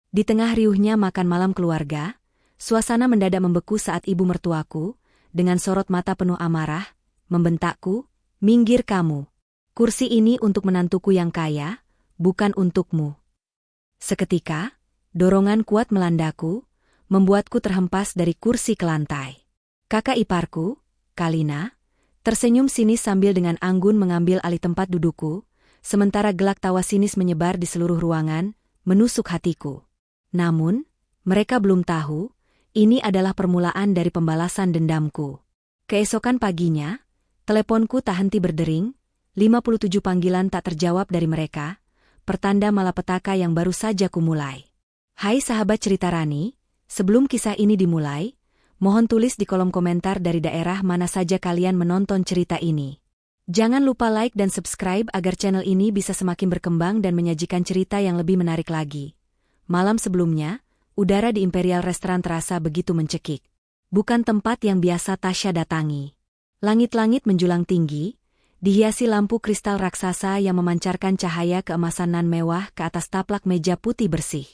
Di tengah riuhnya makan malam keluarga, suasana mendadak membeku saat ibu mertuaku, dengan sorot mata penuh amarah, membentakku, "Minggir kamu. Kursi ini untuk menantuku yang kaya, bukan untukmu." Seketika, dorongan kuat melandaku, membuatku terhempas dari kursi ke lantai. Kakak iparku, Kalina, tersenyum sinis sambil dengan anggun mengambil alih tempat dudukku, sementara gelak tawa sinis menyebar di seluruh ruangan, menusuk hatiku. Namun, mereka belum tahu, ini adalah permulaan dari pembalasan dendamku. Keesokan paginya, teleponku tak henti berdering, 57 panggilan tak terjawab dari mereka, pertanda malapetaka yang baru saja kumulai. Hai sahabat cerita Rani, sebelum kisah ini dimulai, mohon tulis di kolom komentar dari daerah mana saja kalian menonton cerita ini. Jangan lupa like dan subscribe agar channel ini bisa semakin berkembang dan menyajikan cerita yang lebih menarik lagi. Malam sebelumnya, udara di Imperial Restaurant terasa begitu mencekik. Bukan tempat yang biasa Tasya datangi. Langit-langit menjulang tinggi, dihiasi lampu kristal raksasa yang memancarkan cahaya keemasan nan mewah ke atas taplak meja putih bersih.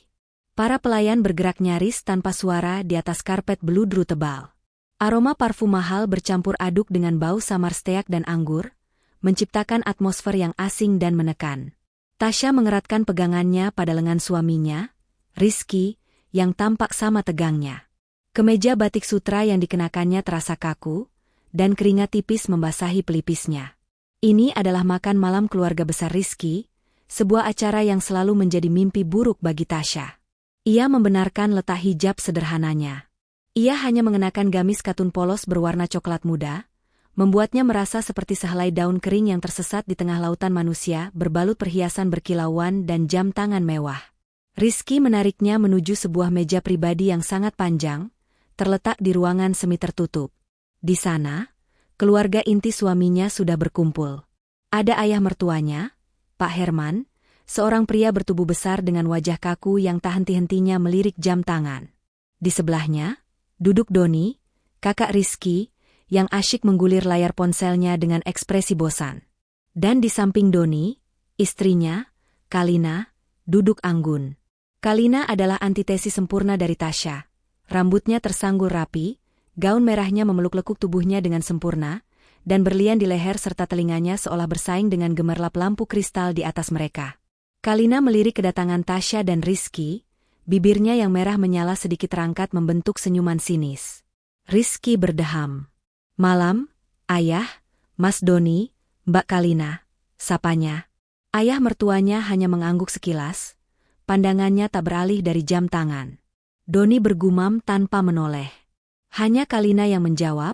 Para pelayan bergerak nyaris tanpa suara di atas karpet beludru tebal. Aroma parfum mahal bercampur aduk dengan bau samar steak dan anggur, menciptakan atmosfer yang asing dan menekan. Tasya mengeratkan pegangannya pada lengan suaminya, Rizky, yang tampak sama tegangnya. Kemeja batik sutra yang dikenakannya terasa kaku, dan keringat tipis membasahi pelipisnya. Ini adalah makan malam keluarga besar Rizky, sebuah acara yang selalu menjadi mimpi buruk bagi Tasya. Ia membenarkan letak hijab sederhananya. Ia hanya mengenakan gamis katun polos berwarna coklat muda, membuatnya merasa seperti sehelai daun kering yang tersesat di tengah lautan manusia berbalut perhiasan berkilauan dan jam tangan mewah. Rizky menariknya menuju sebuah meja pribadi yang sangat panjang, terletak di ruangan semi tertutup. Di sana, keluarga inti suaminya sudah berkumpul. Ada ayah mertuanya, Pak Herman, seorang pria bertubuh besar dengan wajah kaku yang tak henti-hentinya melirik jam tangan. Di sebelahnya, duduk Doni, kakak Rizky, yang asyik menggulir layar ponselnya dengan ekspresi bosan. Dan di samping Doni, istrinya, Kalina, duduk anggun. Kalina adalah antitesis sempurna dari Tasya. Rambutnya tersanggul rapi, gaun merahnya memeluk lekuk tubuhnya dengan sempurna, dan berlian di leher serta telinganya seolah bersaing dengan gemerlap lampu kristal di atas mereka. Kalina melirik kedatangan Tasya dan Rizky, bibirnya yang merah menyala sedikit terangkat membentuk senyuman sinis. Rizky berdeham. "Malam, Ayah, Mas Doni, Mbak Kalina," sapanya. Ayah mertuanya hanya mengangguk sekilas, pandangannya tak beralih dari jam tangan. Doni bergumam tanpa menoleh. Hanya Kalina yang menjawab,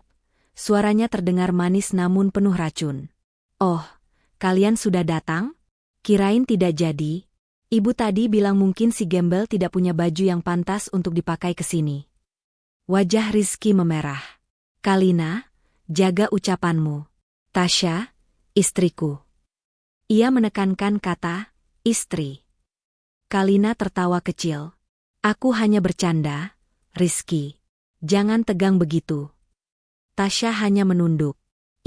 suaranya terdengar manis namun penuh racun. "Oh, kalian sudah datang? Kirain tidak jadi. Ibu tadi bilang mungkin si gembel tidak punya baju yang pantas untuk dipakai ke sini." Wajah Rizky memerah. "Kalina, jaga ucapanmu. Tasya, istriku." Ia menekankan kata, istri. Kalina tertawa kecil. "Aku hanya bercanda, Rizky. Jangan tegang begitu." Tasya hanya menunduk.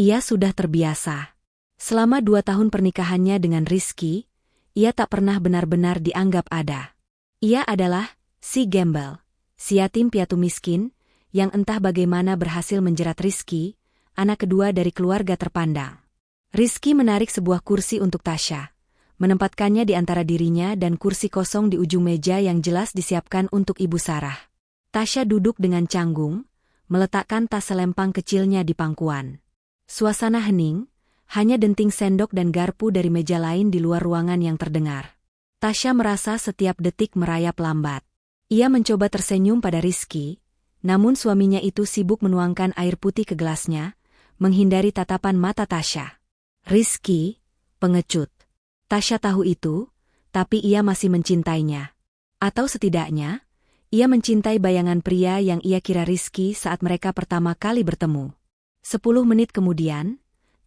Ia sudah terbiasa. Selama 2 tahun pernikahannya dengan Rizky, ia tak pernah benar-benar dianggap ada. Ia adalah si gembel, si yatim piatu miskin, yang entah bagaimana berhasil menjerat Rizky, anak kedua dari keluarga terpandang. Rizky menarik sebuah kursi untuk Tasya, menempatkannya di antara dirinya dan kursi kosong di ujung meja yang jelas disiapkan untuk Ibu Sarah. Tasya duduk dengan canggung, meletakkan tas selempang kecilnya di pangkuan. Suasana hening, hanya denting sendok dan garpu dari meja lain di luar ruangan yang terdengar. Tasya merasa setiap detik merayap lambat. Ia mencoba tersenyum pada Rizky, namun suaminya itu sibuk menuangkan air putih ke gelasnya, menghindari tatapan mata Tasya. Rizky, pengecut. Tasya tahu itu, tapi ia masih mencintainya. Atau setidaknya, ia mencintai bayangan pria yang ia kira Rizky saat mereka pertama kali bertemu. 10 menit kemudian,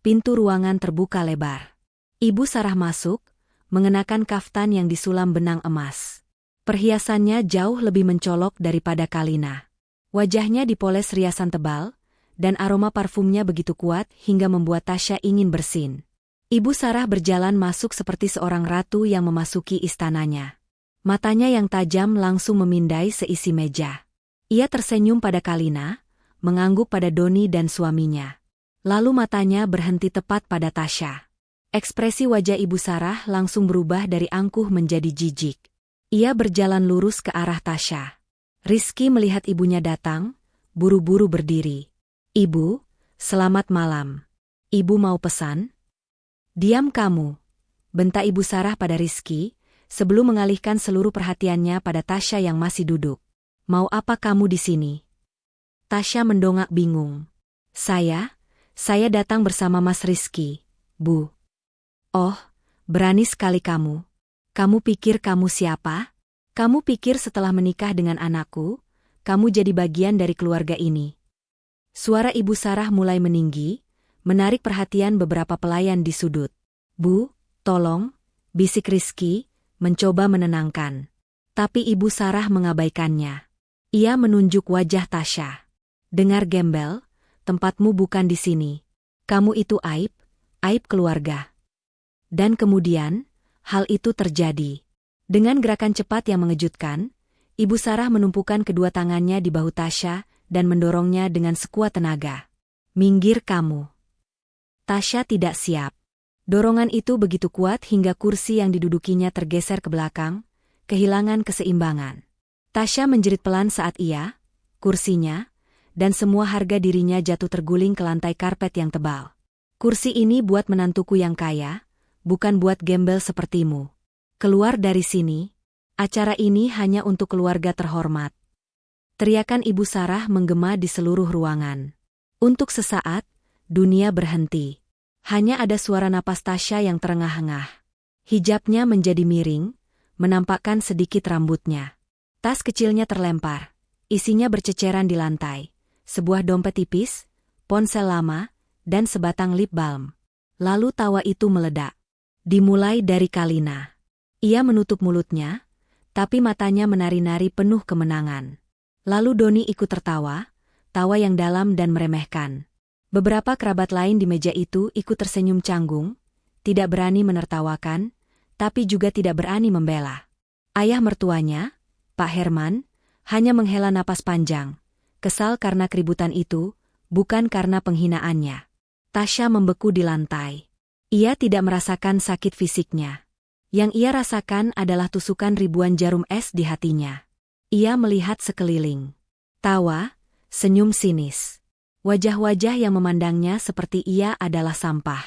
pintu ruangan terbuka lebar. Ibu Sarah masuk, mengenakan kaftan yang disulam benang emas. Perhiasannya jauh lebih mencolok daripada Kalina. Wajahnya dipoles riasan tebal, dan aroma parfumnya begitu kuat hingga membuat Tasya ingin bersin. Ibu Sarah berjalan masuk seperti seorang ratu yang memasuki istananya. Matanya yang tajam langsung memindai seisi meja. Ia tersenyum pada Kalina, mengangguk pada Doni dan suaminya. Lalu matanya berhenti tepat pada Tasya. Ekspresi wajah Ibu Sarah langsung berubah dari angkuh menjadi jijik. Ia berjalan lurus ke arah Tasya. Rizky melihat ibunya datang, buru-buru berdiri. "Ibu, selamat malam. Ibu mau pesan?" "Diam kamu," bentak Ibu Sarah pada Rizky, sebelum mengalihkan seluruh perhatiannya pada Tasya yang masih duduk. "Mau apa kamu di sini?" Tasya mendongak bingung. Saya datang bersama Mas Rizky, Bu." "Oh, berani sekali kamu. Kamu pikir kamu siapa? Kamu pikir setelah menikah dengan anakku, kamu jadi bagian dari keluarga ini?" Suara Ibu Sarah mulai meninggi, menarik perhatian beberapa pelayan di sudut. "Bu, tolong," bisik Rizky, mencoba menenangkan. Tapi Ibu Sarah mengabaikannya. Ia menunjuk wajah Tasya. "Dengar gembel, tempatmu bukan di sini. Kamu itu aib keluarga." Dan kemudian, hal itu terjadi. Dengan gerakan cepat yang mengejutkan, Ibu Sarah menumpukan kedua tangannya di bahu Tasya dan mendorongnya dengan sekuat tenaga. "Minggir kamu." Tasya tidak siap. Dorongan itu begitu kuat hingga kursi yang didudukinya tergeser ke belakang, kehilangan keseimbangan. Tasya menjerit pelan saat kursinya, dan semua harga dirinya jatuh terguling ke lantai karpet yang tebal. "Kursi ini buat menantuku yang kaya, bukan buat gembel sepertimu. Keluar dari sini. Acara ini hanya untuk keluarga terhormat." Teriakan Ibu Sarah menggema di seluruh ruangan. Untuk sesaat, dunia berhenti. Hanya ada suara napas Tasya yang terengah-engah. Hijabnya menjadi miring, menampakkan sedikit rambutnya. Tas kecilnya terlempar. Isinya berceceran di lantai. Sebuah dompet tipis, ponsel lama, dan sebatang lip balm. Lalu tawa itu meledak. Dimulai dari Kalina. Ia menutup mulutnya, tapi matanya menari-nari penuh kemenangan. Lalu Doni ikut tertawa, tawa yang dalam dan meremehkan. Beberapa kerabat lain di meja itu ikut tersenyum canggung, tidak berani menertawakan, tapi juga tidak berani membela. Ayah mertuanya, Pak Herman, hanya menghela napas panjang, kesal karena keributan itu, bukan karena penghinaannya. Tasya membeku di lantai. Ia tidak merasakan sakit fisiknya. Yang ia rasakan adalah tusukan ribuan jarum es di hatinya. Ia melihat sekeliling. Tawa, senyum sinis. Wajah-wajah yang memandangnya seperti ia adalah sampah.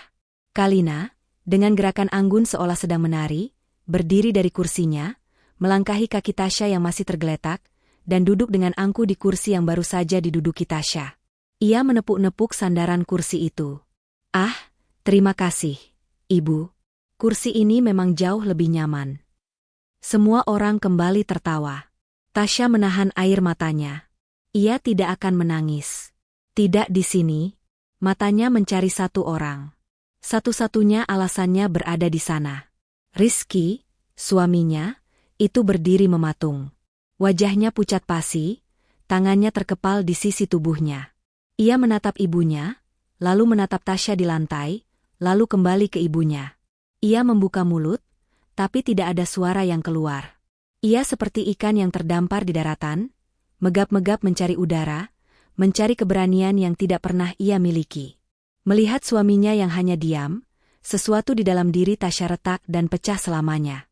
Kalina, dengan gerakan anggun seolah sedang menari, berdiri dari kursinya, melangkahi kaki Tasya yang masih tergeletak, dan duduk dengan angkuh di kursi yang baru saja diduduki Tasya. Ia menepuk-nepuk sandaran kursi itu. "Ah, terima kasih, Ibu. Kursi ini memang jauh lebih nyaman." Semua orang kembali tertawa. Tasya menahan air matanya. Ia tidak akan menangis. Tidak di sini. Matanya mencari satu orang. Satu-satunya alasannya berada di sana. Rizky, suaminya, itu berdiri mematung. Wajahnya pucat pasi, tangannya terkepal di sisi tubuhnya. Ia menatap ibunya, lalu menatap Tasya di lantai, lalu kembali ke ibunya. Ia membuka mulut, tapi tidak ada suara yang keluar. Ia seperti ikan yang terdampar di daratan, megap-megap mencari udara, mencari keberanian yang tidak pernah ia miliki. Melihat suaminya yang hanya diam, sesuatu di dalam diri Tasya retak dan pecah selamanya.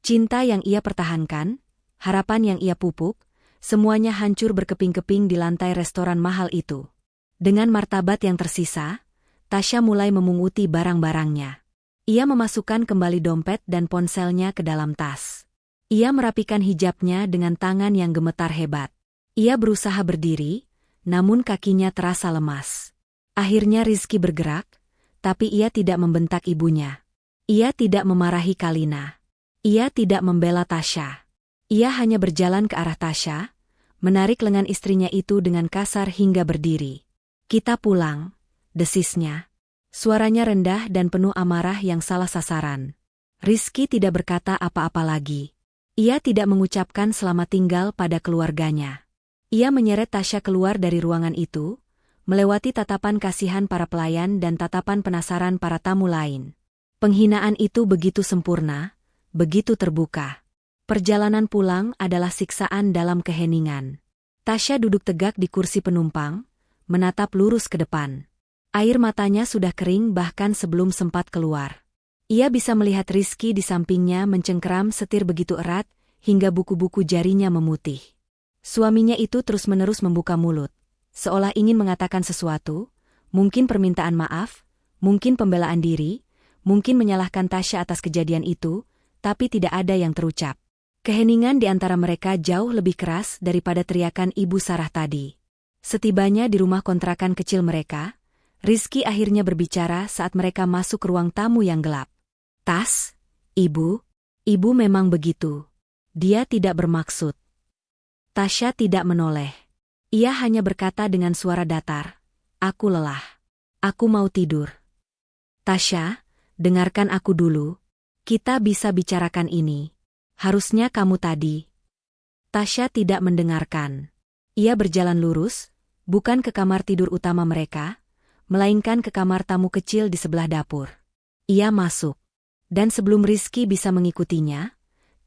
Cinta yang ia pertahankan, harapan yang ia pupuk, semuanya hancur berkeping-keping di lantai restoran mahal itu. Dengan martabat yang tersisa, Tasya mulai memunguti barang-barangnya. Ia memasukkan kembali dompet dan ponselnya ke dalam tas. Ia merapikan hijabnya dengan tangan yang gemetar hebat. Ia berusaha berdiri, namun kakinya terasa lemas. Akhirnya Rizky bergerak, tapi ia tidak membentak ibunya. Ia tidak memarahi Kalina. Ia tidak membela Tasya. Ia hanya berjalan ke arah Tasya, menarik lengan istrinya itu dengan kasar hingga berdiri. "Kita pulang," desisnya. Suaranya rendah dan penuh amarah yang salah sasaran. Rizky tidak berkata apa-apa lagi. Ia tidak mengucapkan selamat tinggal pada keluarganya. Ia menyeret Tasya keluar dari ruangan itu, melewati tatapan kasihan para pelayan dan tatapan penasaran para tamu lain. Penghinaan itu begitu sempurna, begitu terbuka. Perjalanan pulang adalah siksaan dalam keheningan. Tasya duduk tegak di kursi penumpang, menatap lurus ke depan. Air matanya sudah kering bahkan sebelum sempat keluar. Ia bisa melihat Rizky di sampingnya mencengkeram setir begitu erat, hingga buku-buku jarinya memutih. Suaminya itu terus-menerus membuka mulut, seolah ingin mengatakan sesuatu, mungkin permintaan maaf, mungkin pembelaan diri, mungkin menyalahkan Tasya atas kejadian itu, tapi tidak ada yang terucap. Keheningan di antara mereka jauh lebih keras daripada teriakan Ibu Sarah tadi. Setibanya di rumah kontrakan kecil mereka, Rizky akhirnya berbicara saat mereka masuk ke ruang tamu yang gelap. "Tas, Ibu memang begitu. Dia tidak bermaksud." Tasya tidak menoleh. Ia hanya berkata dengan suara datar, "Aku lelah. Aku mau tidur." "Tasya, dengarkan aku dulu. Kita bisa bicarakan ini. Harusnya kamu tadi." Tasya tidak mendengarkan. Ia berjalan lurus, bukan ke kamar tidur utama mereka, melainkan ke kamar tamu kecil di sebelah dapur. Ia masuk. Dan sebelum Rizky bisa mengikutinya,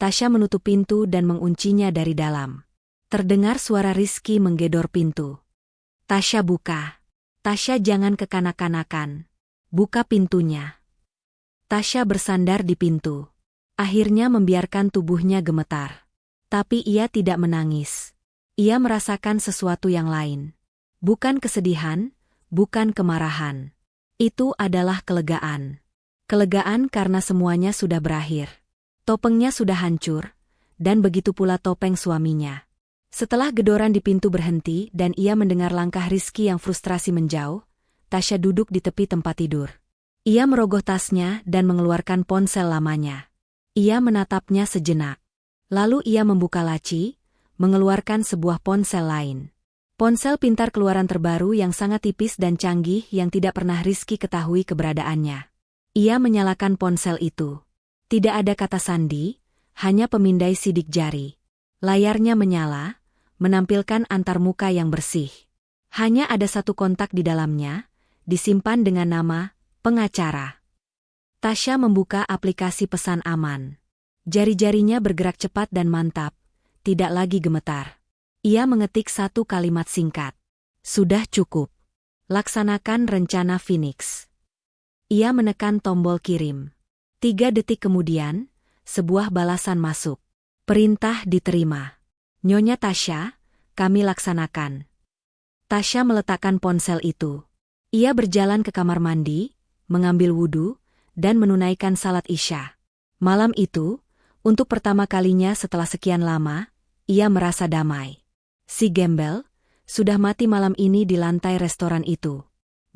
Tasya menutup pintu dan menguncinya dari dalam. Terdengar suara Rizky menggedor pintu. "Tasya buka. Tasya jangan kekanak-kanakan. Buka pintunya." Tasya bersandar di pintu. Akhirnya membiarkan tubuhnya gemetar. Tapi ia tidak menangis. Ia merasakan sesuatu yang lain. Bukan kesedihan, bukan kemarahan. Itu adalah kelegaan. Kelegaan karena semuanya sudah berakhir. Topengnya sudah hancur, dan begitu pula topeng suaminya. Setelah gedoran di pintu berhenti dan ia mendengar langkah Rizky yang frustrasi menjauh, Tasya duduk di tepi tempat tidur. Ia merogoh tasnya dan mengeluarkan ponsel lamanya. Ia menatapnya sejenak. Lalu ia membuka laci, mengeluarkan sebuah ponsel lain. Ponsel pintar keluaran terbaru yang sangat tipis dan canggih yang tidak pernah Rizky ketahui keberadaannya. Ia menyalakan ponsel itu. Tidak ada kata sandi, hanya pemindai sidik jari. Layarnya menyala, menampilkan antarmuka yang bersih. Hanya ada satu kontak di dalamnya, disimpan dengan nama pengacara. Tasya membuka aplikasi pesan aman. Jari-jarinya bergerak cepat dan mantap, tidak lagi gemetar. Ia mengetik satu kalimat singkat. "Sudah cukup. Laksanakan rencana Phoenix." Ia menekan tombol kirim. 3 detik kemudian, sebuah balasan masuk. "Perintah diterima. Nyonya Tasya, kami laksanakan." Tasya meletakkan ponsel itu. Ia berjalan ke kamar mandi, mengambil wudhu, dan menunaikan salat Isya. Malam itu, untuk pertama kalinya setelah sekian lama, ia merasa damai. Si gembel sudah mati malam ini di lantai restoran itu.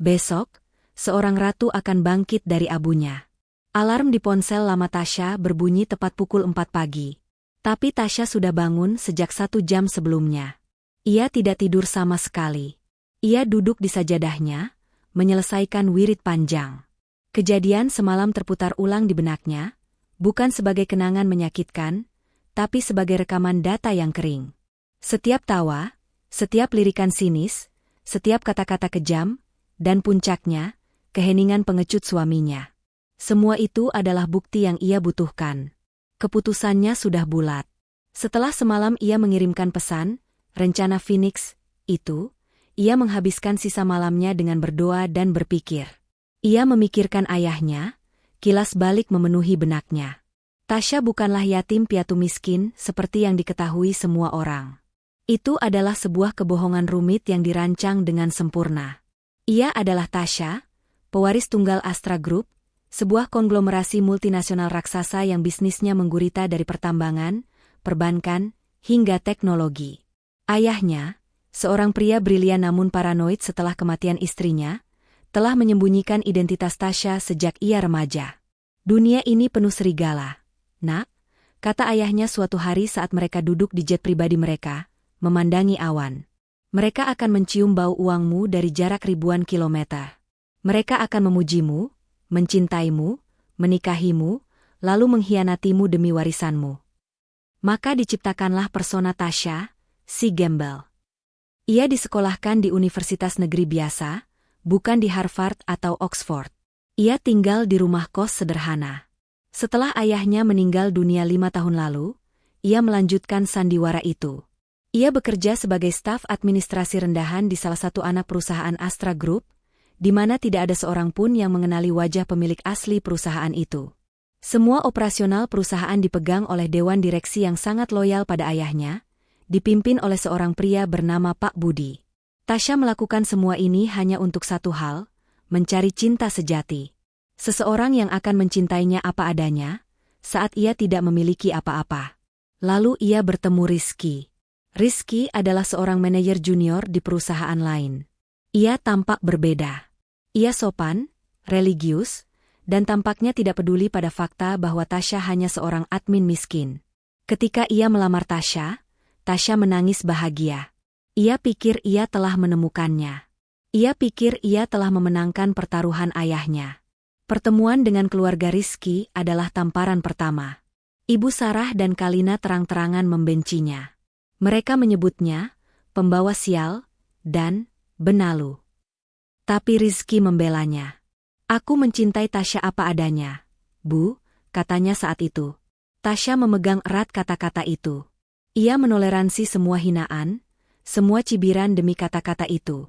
Besok, seorang ratu akan bangkit dari abunya. Alarm di ponsel lama Tasya berbunyi tepat pukul 4 pagi. Tapi Tasya sudah bangun sejak 1 jam sebelumnya. Ia tidak tidur sama sekali. Ia duduk di sajadahnya, menyelesaikan wirid panjang. Kejadian semalam terputar ulang di benaknya, bukan sebagai kenangan menyakitkan, tapi sebagai rekaman data yang kering. Setiap tawa, setiap lirikan sinis, setiap kata-kata kejam, dan puncaknya, keheningan pengecut suaminya. Semua itu adalah bukti yang ia butuhkan. Keputusannya sudah bulat. Setelah semalam ia mengirimkan pesan, rencana Phoenix, itu, ia menghabiskan sisa malamnya dengan berdoa dan berpikir. Ia memikirkan ayahnya, kilas balik memenuhi benaknya. Tasya bukanlah yatim piatu miskin seperti yang diketahui semua orang. Itu adalah sebuah kebohongan rumit yang dirancang dengan sempurna. Ia adalah Tasya, pewaris tunggal Astra Group, sebuah konglomerasi multinasional raksasa yang bisnisnya menggurita dari pertambangan, perbankan, hingga teknologi. Ayahnya, seorang pria brilian namun paranoid setelah kematian istrinya, telah menyembunyikan identitas Tasya sejak ia remaja. "Dunia ini penuh serigala, Nak," kata ayahnya suatu hari saat mereka duduk di jet pribadi mereka, memandangi awan. "Mereka akan mencium bau uangmu dari jarak ribuan kilometer. Mereka akan memujimu, mencintaimu, menikahimu, lalu mengkhianatimu demi warisanmu." Maka diciptakanlah persona Tasya, si gembel. Ia disekolahkan di universitas negeri biasa, bukan di Harvard atau Oxford. Ia tinggal di rumah kos sederhana. Setelah ayahnya meninggal dunia 5 tahun lalu, ia melanjutkan sandiwara itu. Ia bekerja sebagai staf administrasi rendahan di salah satu anak perusahaan Astra Group, di mana tidak ada seorang pun yang mengenali wajah pemilik asli perusahaan itu. Semua operasional perusahaan dipegang oleh dewan direksi yang sangat loyal pada ayahnya, dipimpin oleh seorang pria bernama Pak Budi. Tasya melakukan semua ini hanya untuk satu hal, mencari cinta sejati. Seseorang yang akan mencintainya apa adanya, saat ia tidak memiliki apa-apa. Lalu ia bertemu Rizky. Rizky adalah seorang manajer junior di perusahaan lain. Ia tampak berbeda. Ia sopan, religius, dan tampaknya tidak peduli pada fakta bahwa Tasya hanya seorang admin miskin. Ketika ia melamar Tasya, Tasya menangis bahagia. Ia pikir ia telah menemukannya. Ia pikir ia telah memenangkan pertaruhan ayahnya. Pertemuan dengan keluarga Rizky adalah tamparan pertama. Ibu Sarah dan Kalina terang-terangan membencinya. Mereka menyebutnya pembawa sial dan benalu. Tapi Rizky membelanya. Aku mencintai Tasya apa adanya, Bu, katanya saat itu. Tasya memegang erat kata-kata itu. Ia menoleransi semua hinaan, semua cibiran demi kata-kata itu.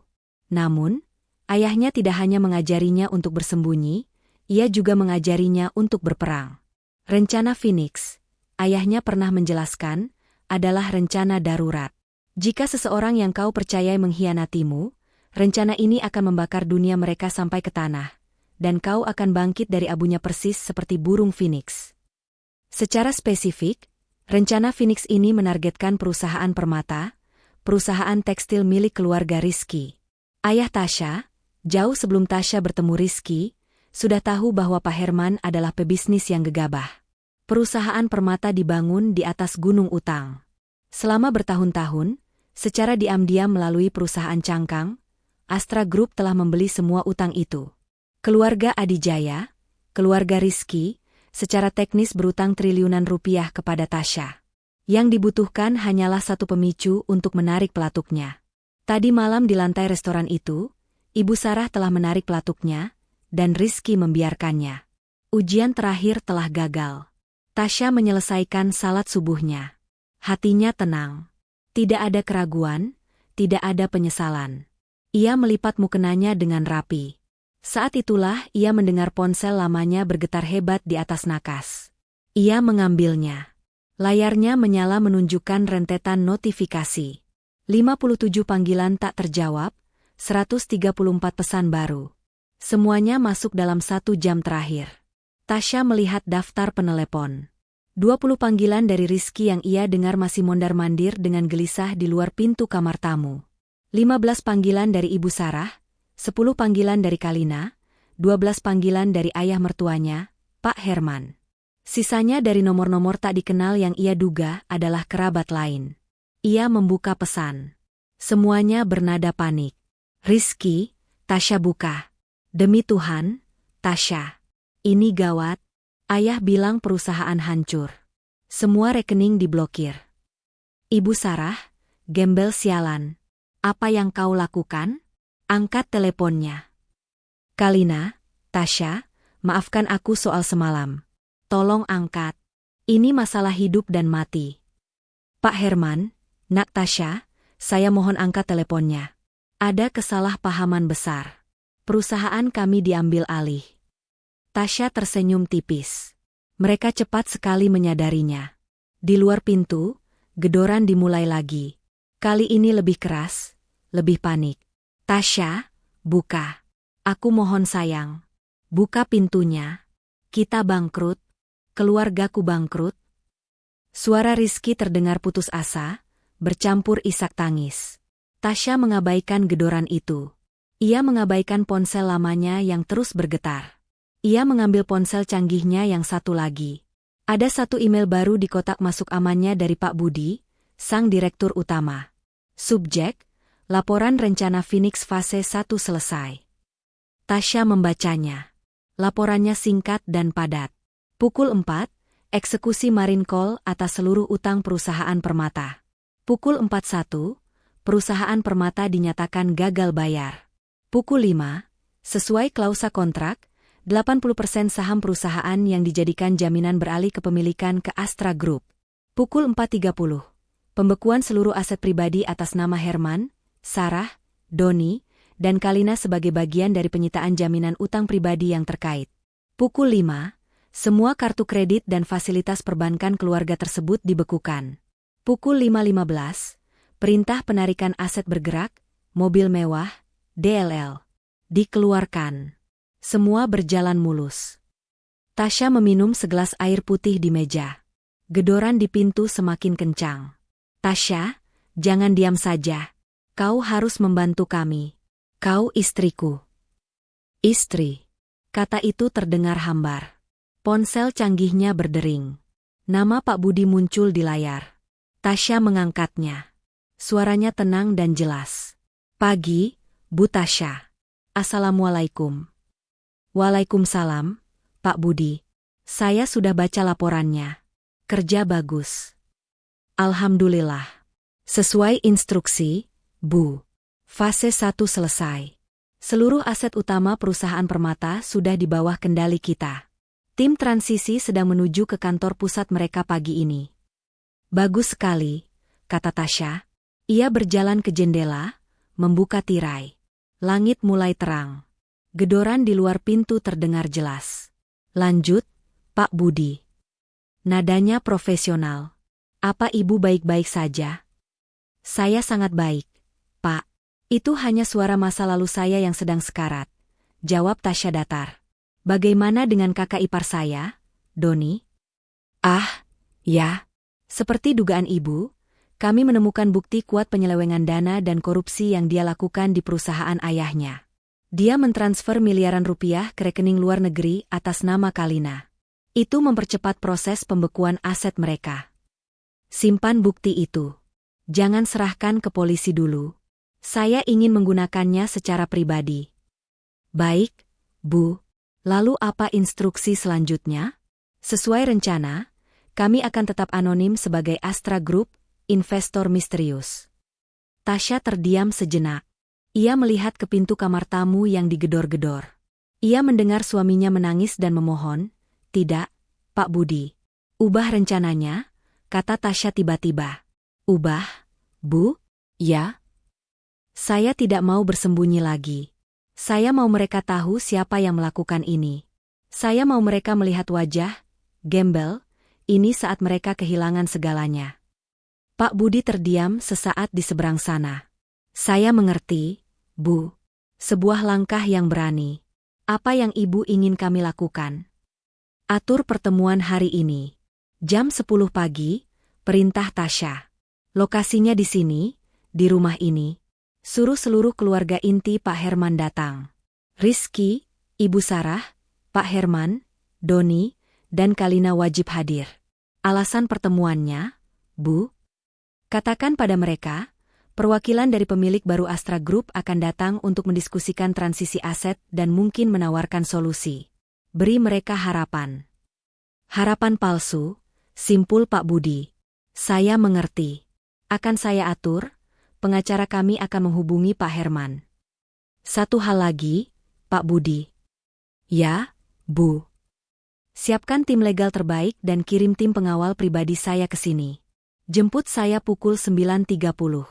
Namun, ayahnya tidak hanya mengajarinya untuk bersembunyi, ia juga mengajarinya untuk berperang. Rencana Phoenix, ayahnya pernah menjelaskan, adalah rencana darurat. Jika seseorang yang kau percayai mengkhianatimu, rencana ini akan membakar dunia mereka sampai ke tanah, dan kau akan bangkit dari abunya persis seperti burung Phoenix. Secara spesifik, rencana Phoenix ini menargetkan perusahaan permata, perusahaan tekstil milik keluarga Rizky. Ayah Tasya, jauh sebelum Tasya bertemu Rizky, sudah tahu bahwa Pak Herman adalah pebisnis yang gegabah. Perusahaan permata dibangun di atas gunung utang. Selama bertahun-tahun, secara diam-diam melalui perusahaan cangkang, Astra Group telah membeli semua utang itu. Keluarga Adijaya, keluarga Rizky, secara teknis berutang triliunan rupiah kepada Tasya. Yang dibutuhkan hanyalah satu pemicu untuk menarik pelatuknya. Tadi malam di lantai restoran itu, Ibu Sarah telah menarik pelatuknya, dan Rizky membiarkannya. Ujian terakhir telah gagal. Tasya menyelesaikan salat subuhnya. Hatinya tenang. Tidak ada keraguan, tidak ada penyesalan. Ia melipat mukenanya dengan rapi. Saat itulah ia mendengar ponsel lamanya bergetar hebat di atas nakas. Ia mengambilnya. Layarnya menyala menunjukkan rentetan notifikasi. 57 panggilan tak terjawab, 134 pesan baru. Semuanya masuk dalam 1 jam terakhir. Tasya melihat daftar penelepon. 20 panggilan dari Rizky yang ia dengar masih mondar-mandir dengan gelisah di luar pintu kamar tamu. 15 panggilan dari Ibu Sarah, 10 panggilan dari Kalina, 12 panggilan dari ayah mertuanya, Pak Herman. Sisanya dari nomor-nomor tak dikenal yang ia duga adalah kerabat lain. Ia membuka pesan. Semuanya bernada panik. Rizky, Tasya buka. Demi Tuhan, Tasya. Ini gawat. Ayah bilang perusahaan hancur. Semua rekening diblokir. Ibu Sarah, gembel sialan. Apa yang kau lakukan? Angkat teleponnya. Kalina, Tasya, maafkan aku soal semalam. Tolong angkat. Ini masalah hidup dan mati. Pak Herman, Nak Tasya, saya mohon angkat teleponnya. Ada kesalahpahaman besar. Perusahaan kami diambil alih. Tasya tersenyum tipis. Mereka cepat sekali menyadarinya. Di luar pintu, gedoran dimulai lagi. Kali ini lebih keras, lebih panik. Tasya, buka. Aku mohon sayang. Buka pintunya. Kita bangkrut. Keluargaku bangkrut. Suara Rizky terdengar putus asa, bercampur isak tangis. Tasya mengabaikan gedoran itu. Ia mengabaikan ponsel lamanya yang terus bergetar. Ia mengambil ponsel canggihnya yang satu lagi. Ada satu email baru di kotak masuk amannya dari Pak Budi, sang direktur utama. Subjek, laporan rencana Phoenix fase 1 selesai. Tasya membacanya. Laporannya singkat dan padat. Pukul 4, eksekusi marine call atas seluruh utang perusahaan permata. Pukul 41, perusahaan permata dinyatakan gagal bayar. Pukul 5, sesuai klausa kontrak, 80% saham perusahaan yang dijadikan jaminan beralih kepemilikan ke Astra Group. Pukul 4.30. Pembekuan seluruh aset pribadi atas nama Herman, Sarah, Doni, dan Kalina sebagai bagian dari penyitaan jaminan utang pribadi yang terkait. Pukul 5. Semua kartu kredit dan fasilitas perbankan keluarga tersebut dibekukan. Pukul 5.15. Perintah penarikan aset bergerak, mobil mewah, DLL, dikeluarkan. Semua berjalan mulus. Tasya meminum segelas air putih di meja. Gedoran di pintu semakin kencang. Tasya, jangan diam saja. Kau harus membantu kami. Kau istriku. Istri. Kata itu terdengar hambar. Ponsel canggihnya berdering. Nama Pak Budi muncul di layar. Tasya mengangkatnya. Suaranya tenang dan jelas. Pagi, Bu Tasya. Assalamualaikum. Waalaikumsalam, Pak Budi. Saya sudah baca laporannya. Kerja bagus. Alhamdulillah. Sesuai instruksi, Bu. Fase 1 selesai. Seluruh aset utama perusahaan Permata sudah di bawah kendali kita. Tim transisi sedang menuju ke kantor pusat mereka pagi ini. Bagus sekali, kata Tasya. Ia berjalan ke jendela, membuka tirai. Langit mulai terang. Gedoran di luar pintu terdengar jelas. Lanjut, Pak Budi. Nadanya profesional. Apa Ibu baik-baik saja? Saya sangat baik, Pak. Itu hanya suara masa lalu saya yang sedang sekarat. Jawab Tasya datar. Bagaimana dengan kakak ipar saya, Doni? Ah, ya. Seperti dugaan Ibu, kami menemukan bukti kuat penyelewengan dana dan korupsi yang dia lakukan di perusahaan ayahnya. Dia mentransfer miliaran rupiah ke rekening luar negeri atas nama Kalina. Itu mempercepat proses pembekuan aset mereka. Simpan bukti itu. Jangan serahkan ke polisi dulu. Saya ingin menggunakannya secara pribadi. Baik, Bu. Lalu apa instruksi selanjutnya? Sesuai rencana, kami akan tetap anonim sebagai Astra Group, investor misterius. Tasya terdiam sejenak. Ia melihat ke pintu kamar tamu yang digedor-gedor. Ia mendengar suaminya menangis dan memohon, "Tidak, Pak Budi. Ubah rencananya," kata Tasya tiba-tiba. "Ubah, Bu?" "Ya. Saya tidak mau bersembunyi lagi. Saya mau mereka tahu siapa yang melakukan ini. Saya mau mereka melihat wajah, gembel, ini saat mereka kehilangan segalanya." Pak Budi terdiam sesaat di seberang sana. "Saya mengerti, Bu. Sebuah langkah yang berani. Apa yang Ibu ingin kami lakukan?" "Atur pertemuan hari ini. Jam 10 pagi, perintah Tasya. Lokasinya di sini, di rumah ini. Suruh seluruh keluarga inti Pak Herman datang. Rizky, Ibu Sarah, Pak Herman, Doni, dan Kalina wajib hadir. Alasan pertemuannya, Bu? Katakan pada mereka, perwakilan dari pemilik baru Astra Group akan datang untuk mendiskusikan transisi aset dan mungkin menawarkan solusi. Beri mereka harapan." "Harapan palsu," simpul Pak Budi. "Saya mengerti. Akan saya atur, pengacara kami akan menghubungi Pak Herman." "Satu hal lagi, Pak Budi." "Ya, Bu." "Siapkan tim legal terbaik dan kirim tim pengawal pribadi saya ke sini. Jemput saya pukul 9.30.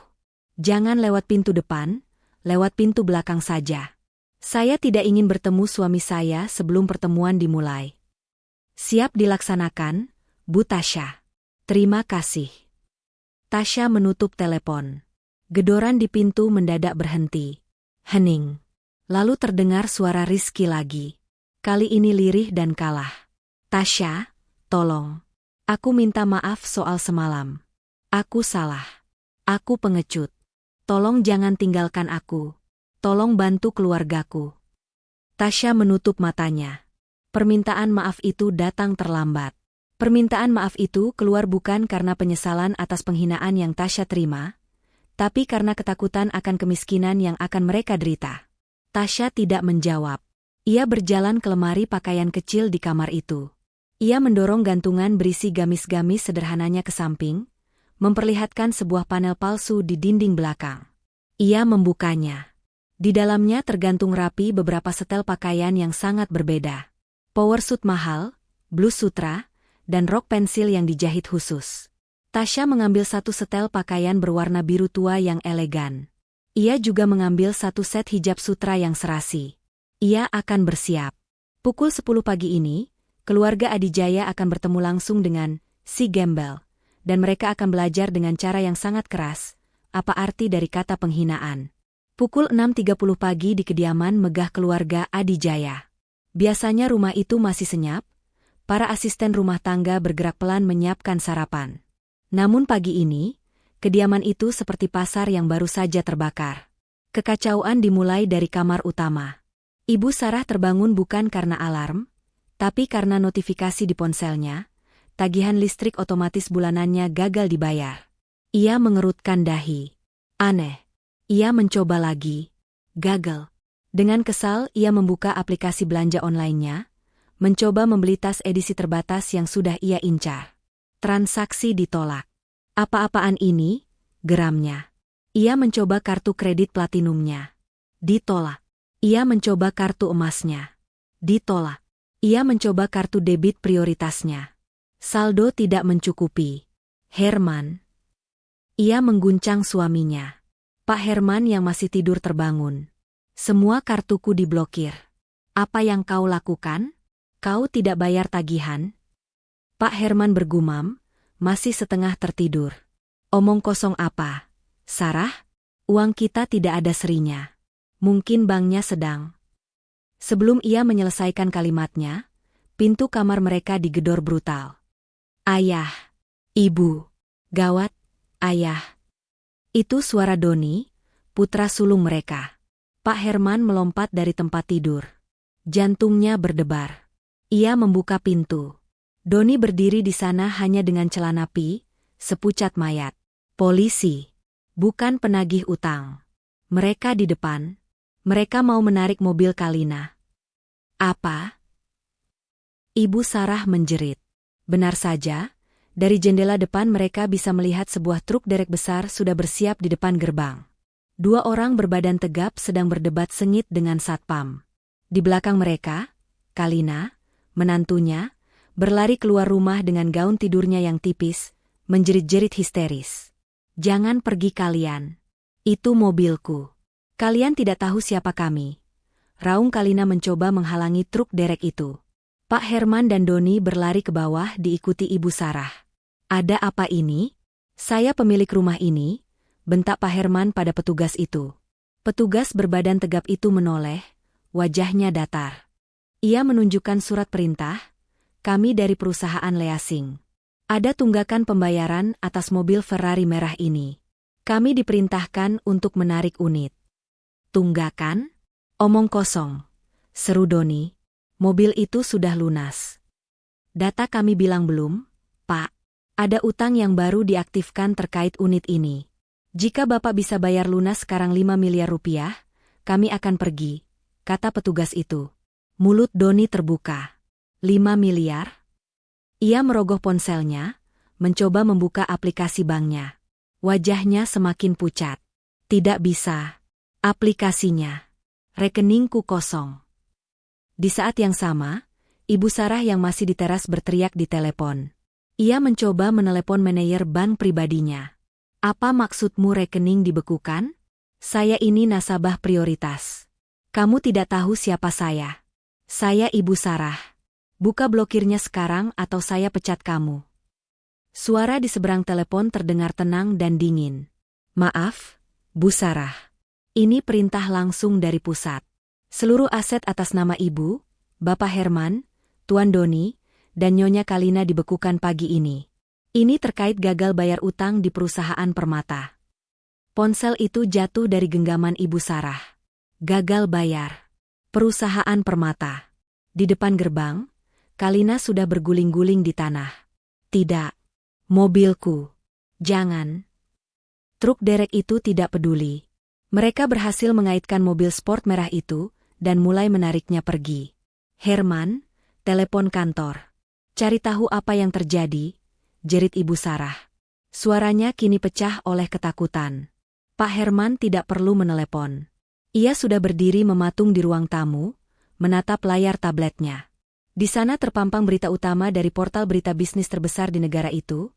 Jangan lewat pintu depan, lewat pintu belakang saja. Saya tidak ingin bertemu suami saya sebelum pertemuan dimulai." "Siap dilaksanakan, Bu Tasya. Terima kasih." Tasya menutup telepon. Gedoran di pintu mendadak berhenti. Hening. Lalu terdengar suara Rizky lagi. Kali ini lirih dan kalah. "Tasya, tolong. Aku minta maaf soal semalam. Aku salah. Aku pengecut. Tolong jangan tinggalkan aku. Tolong bantu keluargaku." Tasya menutup matanya. Permintaan maaf itu datang terlambat. Permintaan maaf itu keluar bukan karena penyesalan atas penghinaan yang Tasya terima, tapi karena ketakutan akan kemiskinan yang akan mereka derita. Tasya tidak menjawab. Ia berjalan ke lemari pakaian kecil di kamar itu. Ia mendorong gantungan berisi gamis-gamis sederhananya ke samping, memperlihatkan sebuah panel palsu di dinding belakang. Ia membukanya. Di dalamnya tergantung rapi beberapa setel pakaian yang sangat berbeda. Power suit mahal, blus sutra, dan rok pensil yang dijahit khusus. Tasya mengambil satu setel pakaian berwarna biru tua yang elegan. Ia juga mengambil satu set hijab sutra yang serasi. Ia akan bersiap. Pukul 10 pagi ini, keluarga Adijaya akan bertemu langsung dengan si gembel. Dan mereka akan belajar dengan cara yang sangat keras, apa arti dari kata penghinaan. Pukul 6.30 pagi di kediaman megah keluarga Adijaya. Biasanya rumah itu masih senyap, para asisten rumah tangga bergerak pelan menyiapkan sarapan. Namun pagi ini, kediaman itu seperti pasar yang baru saja terbakar. Kekacauan dimulai dari kamar utama. Ibu Sarah terbangun bukan karena alarm, tapi karena notifikasi di ponselnya, tagihan listrik otomatis bulanannya gagal dibayar. Ia mengerutkan dahi. Aneh. Ia mencoba lagi. Gagal. Dengan kesal, ia membuka aplikasi belanja online-nya, mencoba membeli tas edisi terbatas yang sudah ia incar. Transaksi ditolak. Apa-apaan ini? Geramnya. Ia mencoba kartu kredit platinumnya. Ditolak. Ia mencoba kartu emasnya. Ditolak. Ia mencoba kartu debit prioritasnya. Saldo tidak mencukupi. Herman. Ia mengguncang suaminya. Pak Herman yang masih tidur terbangun. Semua kartuku diblokir. Apa yang kau lakukan? Kau tidak bayar tagihan? Pak Herman bergumam, masih setengah tertidur. Omong kosong apa? Sarah? Uang kita tidak ada serinya. Mungkin banknya sedang. Sebelum ia menyelesaikan kalimatnya, pintu kamar mereka digedor brutal. Ayah. Ibu. Gawat. Ayah. Itu suara Doni, putra sulung mereka. Pak Herman melompat dari tempat tidur. Jantungnya berdebar. Ia membuka pintu. Doni berdiri di sana hanya dengan celana sepucat mayat. Polisi. Bukan penagih utang. Mereka di depan. Mereka mau menarik mobil Kalina. Apa? Ibu Sarah menjerit. Benar saja, dari jendela depan mereka bisa melihat sebuah truk derek besar sudah bersiap di depan gerbang. Dua orang berbadan tegap sedang berdebat sengit dengan satpam. Di belakang mereka, Kalina, menantunya, berlari keluar rumah dengan gaun tidurnya yang tipis, menjerit-jerit histeris. Jangan pergi kalian. Itu mobilku. Kalian tidak tahu siapa kami. Raung Kalina mencoba menghalangi truk derek itu. Pak Herman dan Doni berlari ke bawah diikuti Ibu Sarah. Ada apa ini? Saya pemilik rumah ini, bentak Pak Herman pada petugas itu. Petugas berbadan tegap itu menoleh, wajahnya datar. Ia menunjukkan surat perintah, kami dari perusahaan leasing. Ada tunggakan pembayaran atas mobil Ferrari merah ini. Kami diperintahkan untuk menarik unit. Tunggakan? Omong kosong. Seru Doni. Mobil itu sudah lunas. Data kami bilang belum, Pak. Ada utang yang baru diaktifkan terkait unit ini. Jika Bapak bisa bayar lunas sekarang 5 miliar rupiah, kami akan pergi, kata petugas itu. Mulut Doni terbuka. 5 miliar? Ia merogoh ponselnya, mencoba membuka aplikasi banknya. Wajahnya semakin pucat. Tidak bisa. Aplikasinya. Rekeningku kosong. Di saat yang sama, Ibu Sarah yang masih di teras berteriak di telepon. Ia mencoba menelepon manajer bank pribadinya. Apa maksudmu rekening dibekukan? Saya ini nasabah prioritas. Kamu tidak tahu siapa saya. Saya Ibu Sarah. Buka blokirnya sekarang atau saya pecat kamu. Suara di seberang telepon terdengar tenang dan dingin. Maaf, Bu Sarah. Ini perintah langsung dari pusat. Seluruh aset atas nama Ibu, Bapak Herman, Tuan Doni, dan Nyonya Kalina dibekukan pagi ini. Ini terkait gagal bayar utang di perusahaan Permata. Ponsel itu jatuh dari genggaman Ibu Sarah. Gagal bayar. Perusahaan Permata. Di depan gerbang, Kalina sudah berguling-guling di tanah. Tidak. Mobilku. Jangan. Truk derek itu tidak peduli. Mereka berhasil mengaitkan mobil sport merah itu, dan mulai menariknya pergi. Herman, telepon kantor. Cari tahu apa yang terjadi, jerit Ibu Sarah. Suaranya kini pecah oleh ketakutan. Pak Herman tidak perlu menelepon. Ia sudah berdiri mematung di ruang tamu, menatap layar tabletnya. Di sana terpampang berita utama dari portal berita bisnis terbesar di negara itu,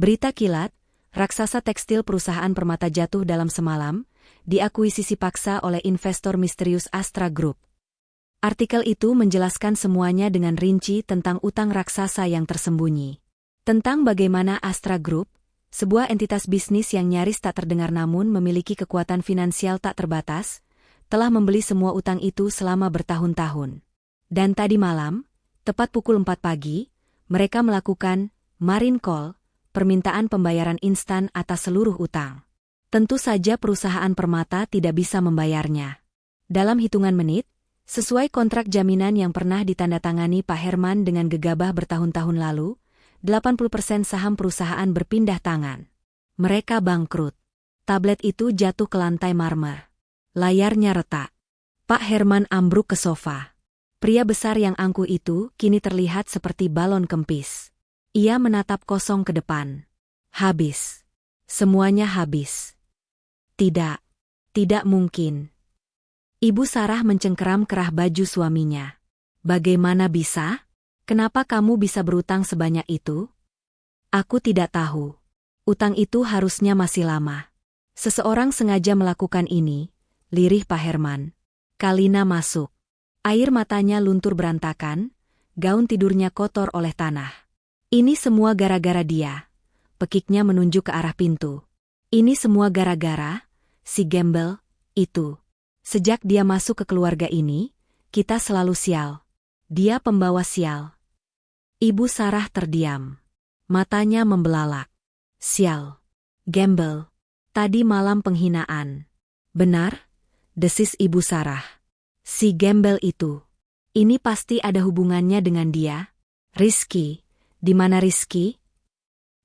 Berita kilat, raksasa tekstil perusahaan permata jatuh dalam semalam, diakuisisi paksa oleh investor misterius Astra Group. Artikel itu menjelaskan semuanya dengan rinci tentang utang raksasa yang tersembunyi. Tentang bagaimana Astra Group, sebuah entitas bisnis yang nyaris tak terdengar namun memiliki kekuatan finansial tak terbatas, telah membeli semua utang itu selama bertahun-tahun. Dan tadi malam, tepat pukul 4 pagi, mereka melakukan marine call, permintaan pembayaran instan atas seluruh utang. Tentu saja perusahaan permata tidak bisa membayarnya. Dalam hitungan menit, sesuai kontrak jaminan yang pernah ditandatangani Pak Herman dengan gegabah bertahun-tahun lalu, 80% saham perusahaan berpindah tangan. Mereka bangkrut. Tablet itu jatuh ke lantai marmer. Layarnya retak. Pak Herman ambruk ke sofa. Pria besar yang angkuh itu kini terlihat seperti balon kempis. Ia menatap kosong ke depan. Habis. Semuanya habis. Tidak. Tidak mungkin. Ibu Sarah mencengkeram kerah baju suaminya. Bagaimana bisa? Kenapa kamu bisa berutang sebanyak itu? Aku tidak tahu. Utang itu harusnya masih lama. Seseorang sengaja melakukan ini, lirih Pak Herman. Kalina masuk. Air matanya luntur berantakan, gaun tidurnya kotor oleh tanah. Ini semua gara-gara dia. Pekiknya menunjuk ke arah pintu. Ini semua gara-gara si gembel itu. Sejak dia masuk ke keluarga ini, kita selalu sial. Dia pembawa sial. Ibu Sarah terdiam. Matanya membelalak. Sial. Gembel. Tadi malam penghinaan. Benar? Desis Ibu Sarah. Si gembel itu. Ini pasti ada hubungannya dengan dia. Rizky. Di mana Rizky?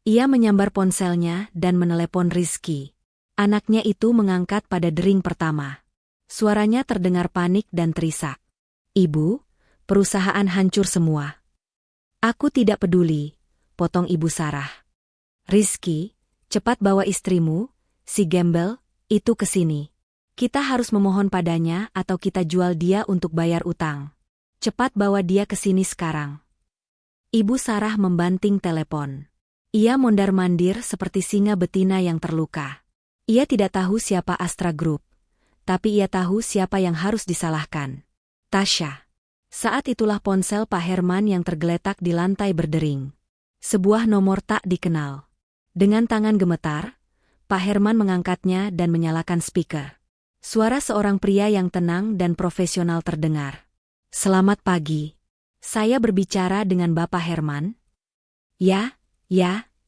Ia menyambar ponselnya dan menelepon Rizky. Anaknya itu mengangkat pada dering pertama. Suaranya terdengar panik dan terisak. Ibu, perusahaan hancur semua. Aku tidak peduli, potong Ibu Sarah. Rizky, cepat bawa istrimu, si gembel, itu ke sini. Kita harus memohon padanya atau kita jual dia untuk bayar utang. Cepat bawa dia ke sini sekarang. Ibu Sarah membanting telepon. Ia mondar-mandir seperti singa betina yang terluka. Ia tidak tahu siapa Astra Group, tapi ia tahu siapa yang harus disalahkan. Tasya. Saat itulah ponsel Pak Herman yang tergeletak di lantai berdering. Sebuah nomor tak dikenal. Dengan tangan gemetar, Pak Herman mengangkatnya dan menyalakan speaker. Suara seorang pria yang tenang dan profesional terdengar. Selamat pagi. Saya berbicara dengan Bapak Herman? Ya,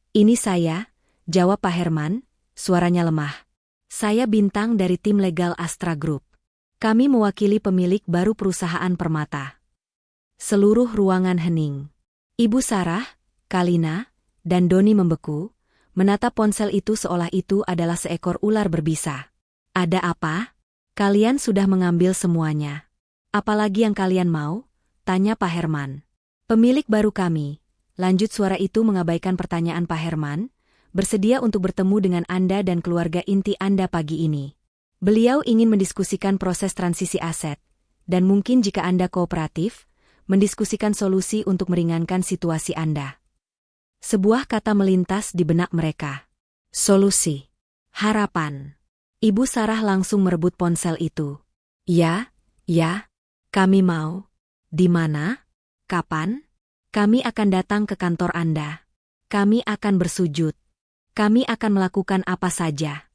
ini saya, jawab Pak Herman, suaranya lemah. Saya Bintang dari tim legal Astra Group. Kami mewakili pemilik baru perusahaan permata. Seluruh ruangan hening. Ibu Sarah, Kalina, dan Doni membeku, menatap ponsel itu seolah itu adalah seekor ular berbisa. Ada apa? Kalian sudah mengambil semuanya. Apalagi yang kalian mau? Tanya Pak Herman. Pemilik baru kami, lanjut suara itu mengabaikan pertanyaan Pak Herman, bersedia untuk bertemu dengan Anda dan keluarga inti Anda pagi ini. Beliau ingin mendiskusikan proses transisi aset, dan mungkin jika Anda kooperatif, mendiskusikan solusi untuk meringankan situasi Anda. Sebuah kata melintas di benak mereka. Solusi. Harapan. Ibu Sarah langsung merebut ponsel itu. Ya, kami mau. Di mana? Kapan? Kami akan datang ke kantor Anda. Kami akan bersujud. Kami akan melakukan apa saja.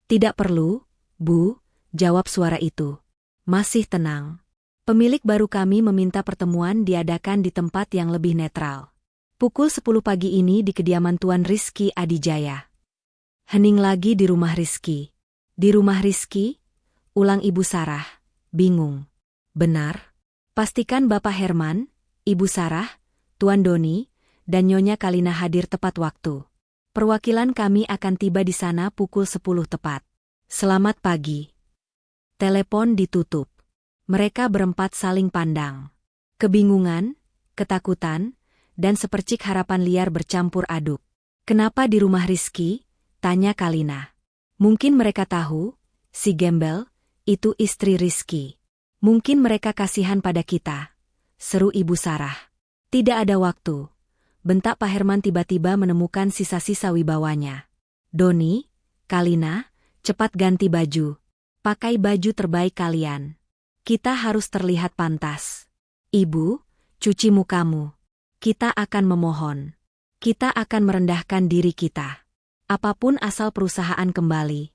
Tidak perlu, Bu, jawab suara itu. Masih tenang. Pemilik baru kami meminta pertemuan diadakan di tempat yang lebih netral. Pukul 10 pagi ini di kediaman Tuan Rizky Adijaya. Hening lagi di rumah Rizky. Di rumah Rizky? Ulang Ibu Sarah, bingung. Benar? Pastikan Bapak Herman, Ibu Sarah, Tuan Doni, dan Nyonya Kalina hadir tepat waktu. Perwakilan kami akan tiba di sana pukul 10 tepat. Selamat pagi. Telepon ditutup. Mereka berempat saling pandang. Kebingungan, ketakutan, dan sepercik harapan liar bercampur aduk. Kenapa di rumah Rizky? Tanya Kalina. Mungkin mereka tahu, si gembel, itu istri Rizky. Mungkin mereka kasihan pada kita, seru Ibu Sarah. Tidak ada waktu. bentak Pak Herman tiba-tiba menemukan sisa-sisa wibawanya. Doni, Kalina, cepat ganti baju. Pakai baju terbaik kalian. Kita harus terlihat pantas. Ibu, cuci mukamu. Kita akan memohon. Kita akan merendahkan diri kita. Apapun asal perusahaan kembali.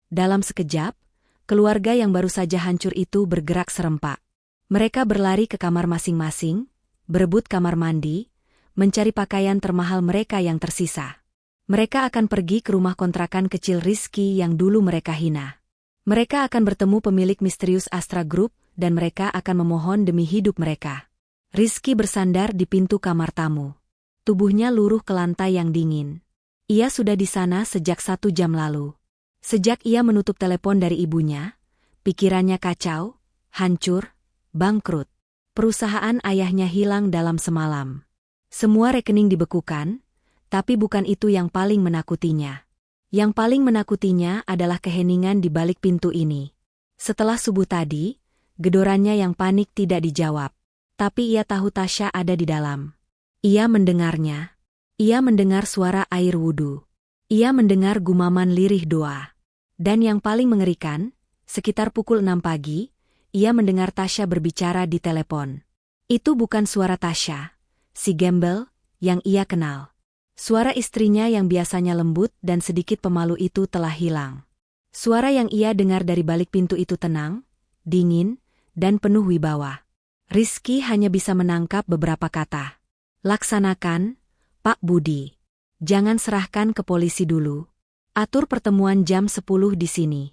Dalam sekejap, keluarga yang baru saja hancur itu bergerak serempak. Mereka berlari ke kamar masing-masing, berebut kamar mandi, mencari pakaian termahal mereka yang tersisa. Mereka akan pergi ke rumah kontrakan kecil Rizky yang dulu mereka hina. Mereka akan bertemu pemilik misterius Astra Group dan mereka akan memohon demi hidup mereka. Rizky bersandar di pintu kamar tamu. Tubuhnya luruh ke lantai yang dingin. Ia sudah di sana sejak 1 jam lalu. Sejak ia menutup telepon dari ibunya, pikirannya kacau, hancur, bangkrut. Perusahaan ayahnya hilang dalam semalam. Semua rekening dibekukan, tapi bukan itu yang paling menakutinya. Yang paling menakutinya adalah keheningan di balik pintu ini. Setelah subuh tadi, gedorannya yang panik tidak dijawab. Tapi ia tahu Tasya ada di dalam. Ia mendengarnya. Ia mendengar suara air wudhu. Ia mendengar gumaman lirih doa. Dan yang paling mengerikan, sekitar pukul 6 pagi, ia mendengar Tasya berbicara di telepon. Itu bukan suara Tasya, si gembel, yang ia kenal. Suara istrinya yang biasanya lembut dan sedikit pemalu itu telah hilang. Suara yang ia dengar dari balik pintu itu tenang, dingin, dan penuh wibawa. Rizky hanya bisa menangkap beberapa kata. Laksanakan, Pak Budi. Jangan serahkan ke polisi dulu. Atur pertemuan jam 10 di sini.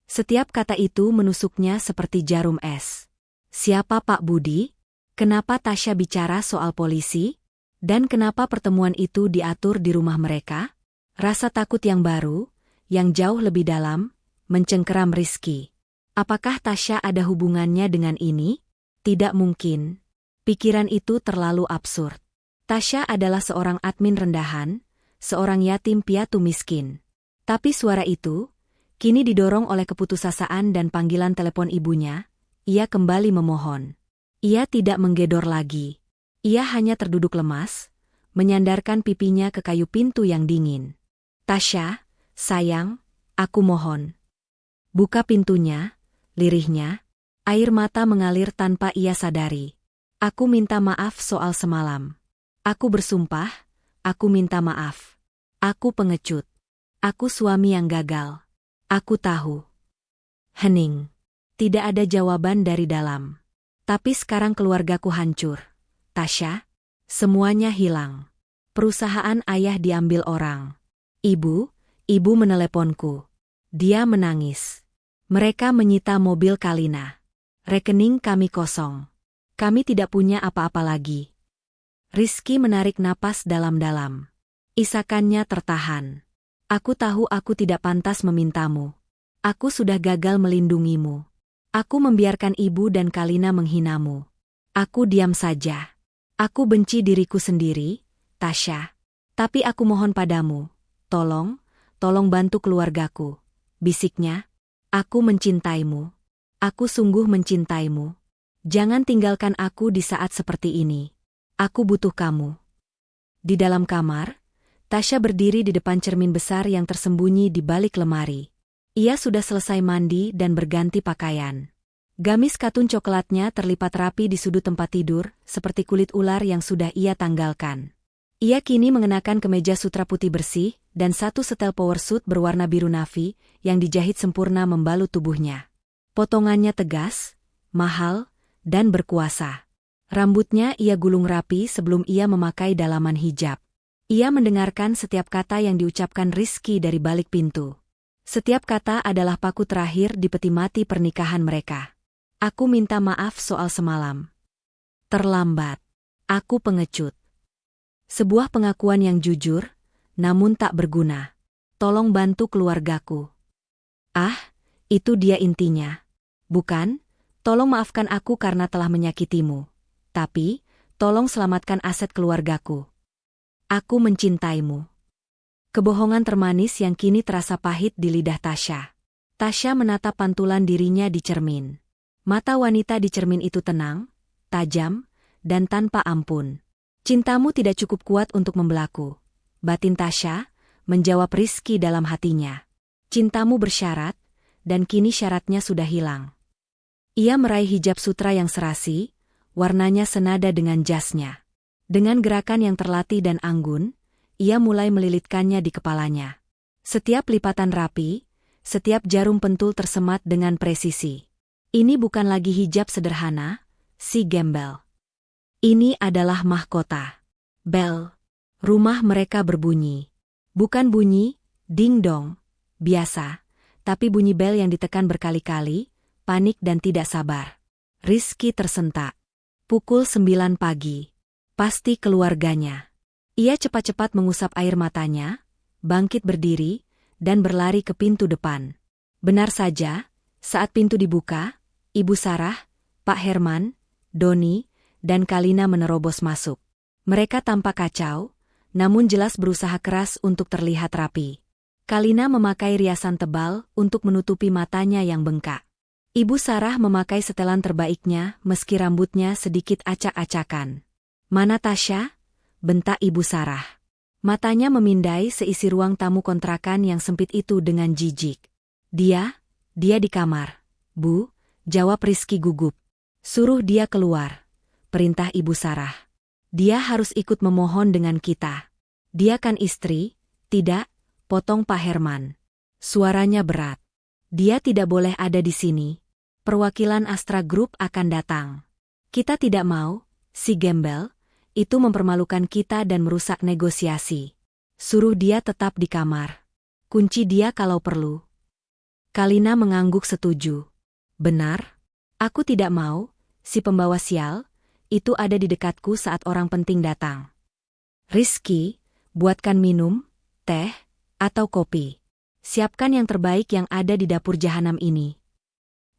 Setiap kata itu menusuknya seperti jarum es. Siapa Pak Budi? Kenapa Tasya bicara soal polisi? Dan kenapa pertemuan itu diatur di rumah mereka? Rasa takut yang baru, yang jauh lebih dalam, mencengkeram Rizky. Apakah Tasya ada hubungannya dengan ini? Tidak mungkin. Pikiran itu terlalu absurd. Tasya adalah seorang admin rendahan, seorang yatim piatu miskin. Tapi suara itu, kini didorong oleh keputusasaan dan panggilan telepon ibunya, ia kembali memohon. Ia tidak menggedor lagi. Ia hanya terduduk lemas, menyandarkan pipinya ke kayu pintu yang dingin. Tasya, sayang, aku mohon. Buka pintunya, lirihnya, air mata mengalir tanpa ia sadari. Aku minta maaf soal semalam. Aku bersumpah, aku minta maaf. Aku pengecut. Aku suami yang gagal. Aku tahu. Hening. Tidak ada jawaban dari dalam. Tapi sekarang keluargaku hancur. Tasya, semuanya hilang. Perusahaan ayah diambil orang. Ibu meneleponku. Dia menangis. Mereka menyita mobil Kalina. Rekening kami kosong. Kami tidak punya apa-apa lagi. Rizky menarik napas dalam-dalam. Isakannya tertahan. Aku tahu aku tidak pantas memintamu. Aku sudah gagal melindungimu. Aku membiarkan ibu dan Kalina menghinamu. Aku diam saja. Aku benci diriku sendiri, Tasya. Tapi aku mohon padamu, tolong bantu keluargaku. Bisiknya, aku mencintaimu. Aku sungguh mencintaimu. Jangan tinggalkan aku di saat seperti ini. Aku butuh kamu. Di dalam kamar, Tasya berdiri di depan cermin besar yang tersembunyi di balik lemari. Ia sudah selesai mandi dan berganti pakaian. Gamis katun coklatnya terlipat rapi di sudut tempat tidur, seperti kulit ular yang sudah ia tanggalkan. Ia kini mengenakan kemeja sutra putih bersih, dan satu setel power suit berwarna biru navy, yang dijahit sempurna membalut tubuhnya. Potongannya tegas, mahal, dan berkuasa. Rambutnya ia gulung rapi sebelum ia memakai dalaman hijab. Ia mendengarkan setiap kata yang diucapkan Rizky dari balik pintu. Setiap kata adalah paku terakhir di peti mati pernikahan mereka. Aku minta maaf soal semalam. Terlambat. Aku pengecut. Sebuah pengakuan yang jujur, namun tak berguna. Tolong bantu keluargaku. Ah, itu dia intinya. Bukan, tolong maafkan aku karena telah menyakitimu. Tapi, tolong selamatkan aset keluargaku. Aku mencintaimu. Kebohongan termanis yang kini terasa pahit di lidah Tasya. Tasya menatap pantulan dirinya di cermin. Mata wanita di cermin itu tenang, tajam, dan tanpa ampun. Cintamu tidak cukup kuat untuk membelaku, batin Tasya, menjawab Rizky dalam hatinya. Cintamu bersyarat, dan kini syaratnya sudah hilang. Ia meraih hijab sutra yang serasi, warnanya senada dengan jasnya. Dengan gerakan yang terlatih dan anggun, ia mulai melilitkannya di kepalanya. Setiap lipatan rapi, setiap jarum pentul tersemat dengan presisi. Ini bukan lagi hijab sederhana, si gembel. Ini adalah mahkota. Bel. Rumah mereka berbunyi. Bukan bunyi, ding-dong, biasa, tapi bunyi bel yang ditekan berkali-kali, panik dan tidak sabar. Rizky tersentak. Pukul 9 pagi. Pasti keluarganya. Ia cepat-cepat mengusap air matanya, bangkit berdiri, dan berlari ke pintu depan. Benar saja, saat pintu dibuka, Ibu Sarah, Pak Herman, Doni, dan Kalina menerobos masuk. Mereka tampak kacau, namun jelas berusaha keras untuk terlihat rapi. Kalina memakai riasan tebal untuk menutupi matanya yang bengkak. Ibu Sarah memakai setelan terbaiknya meski rambutnya sedikit acak-acakan. "Mana Tasya?" bentak Ibu Sarah. Matanya memindai seisi ruang tamu kontrakan yang sempit itu dengan jijik. Dia di kamar. "Bu," jawab Rizky gugup. "Suruh dia keluar," perintah Ibu Sarah. "Dia harus ikut memohon dengan kita. Dia kan istri, tidak?" potong Pak Herman. Suaranya berat. "Dia tidak boleh ada di sini. Perwakilan Astra Group akan datang. Kita tidak mau, si gembel, itu mempermalukan kita dan merusak negosiasi. Suruh dia tetap di kamar. Kunci dia kalau perlu." Kalina mengangguk setuju. "Benar? Aku tidak mau, si pembawa sial, itu ada di dekatku saat orang penting datang. Rizky, buatkan minum, teh, atau kopi. Siapkan yang terbaik yang ada di dapur jahanam ini."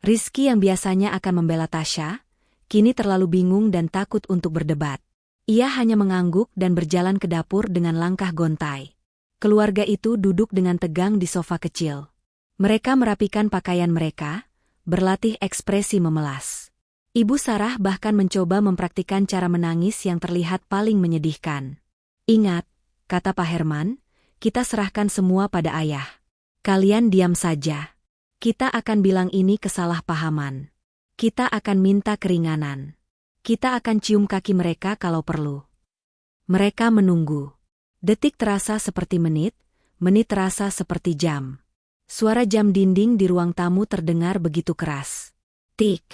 Rizky yang biasanya akan membela Tasya, kini terlalu bingung dan takut untuk berdebat. Ia hanya mengangguk dan berjalan ke dapur dengan langkah gontai. Keluarga itu duduk dengan tegang di sofa kecil. Mereka merapikan pakaian mereka, berlatih ekspresi memelas. Ibu Sarah bahkan mencoba mempraktikkan cara menangis yang terlihat paling menyedihkan. "Ingat," kata Pak Herman, "kita serahkan semua pada ayah. Kalian diam saja. Kita akan bilang ini kesalahpahaman. Kita akan minta keringanan. Kita akan cium kaki mereka kalau perlu." Mereka menunggu. Detik terasa seperti menit, menit terasa seperti jam. Suara jam dinding di ruang tamu terdengar begitu keras. Tik,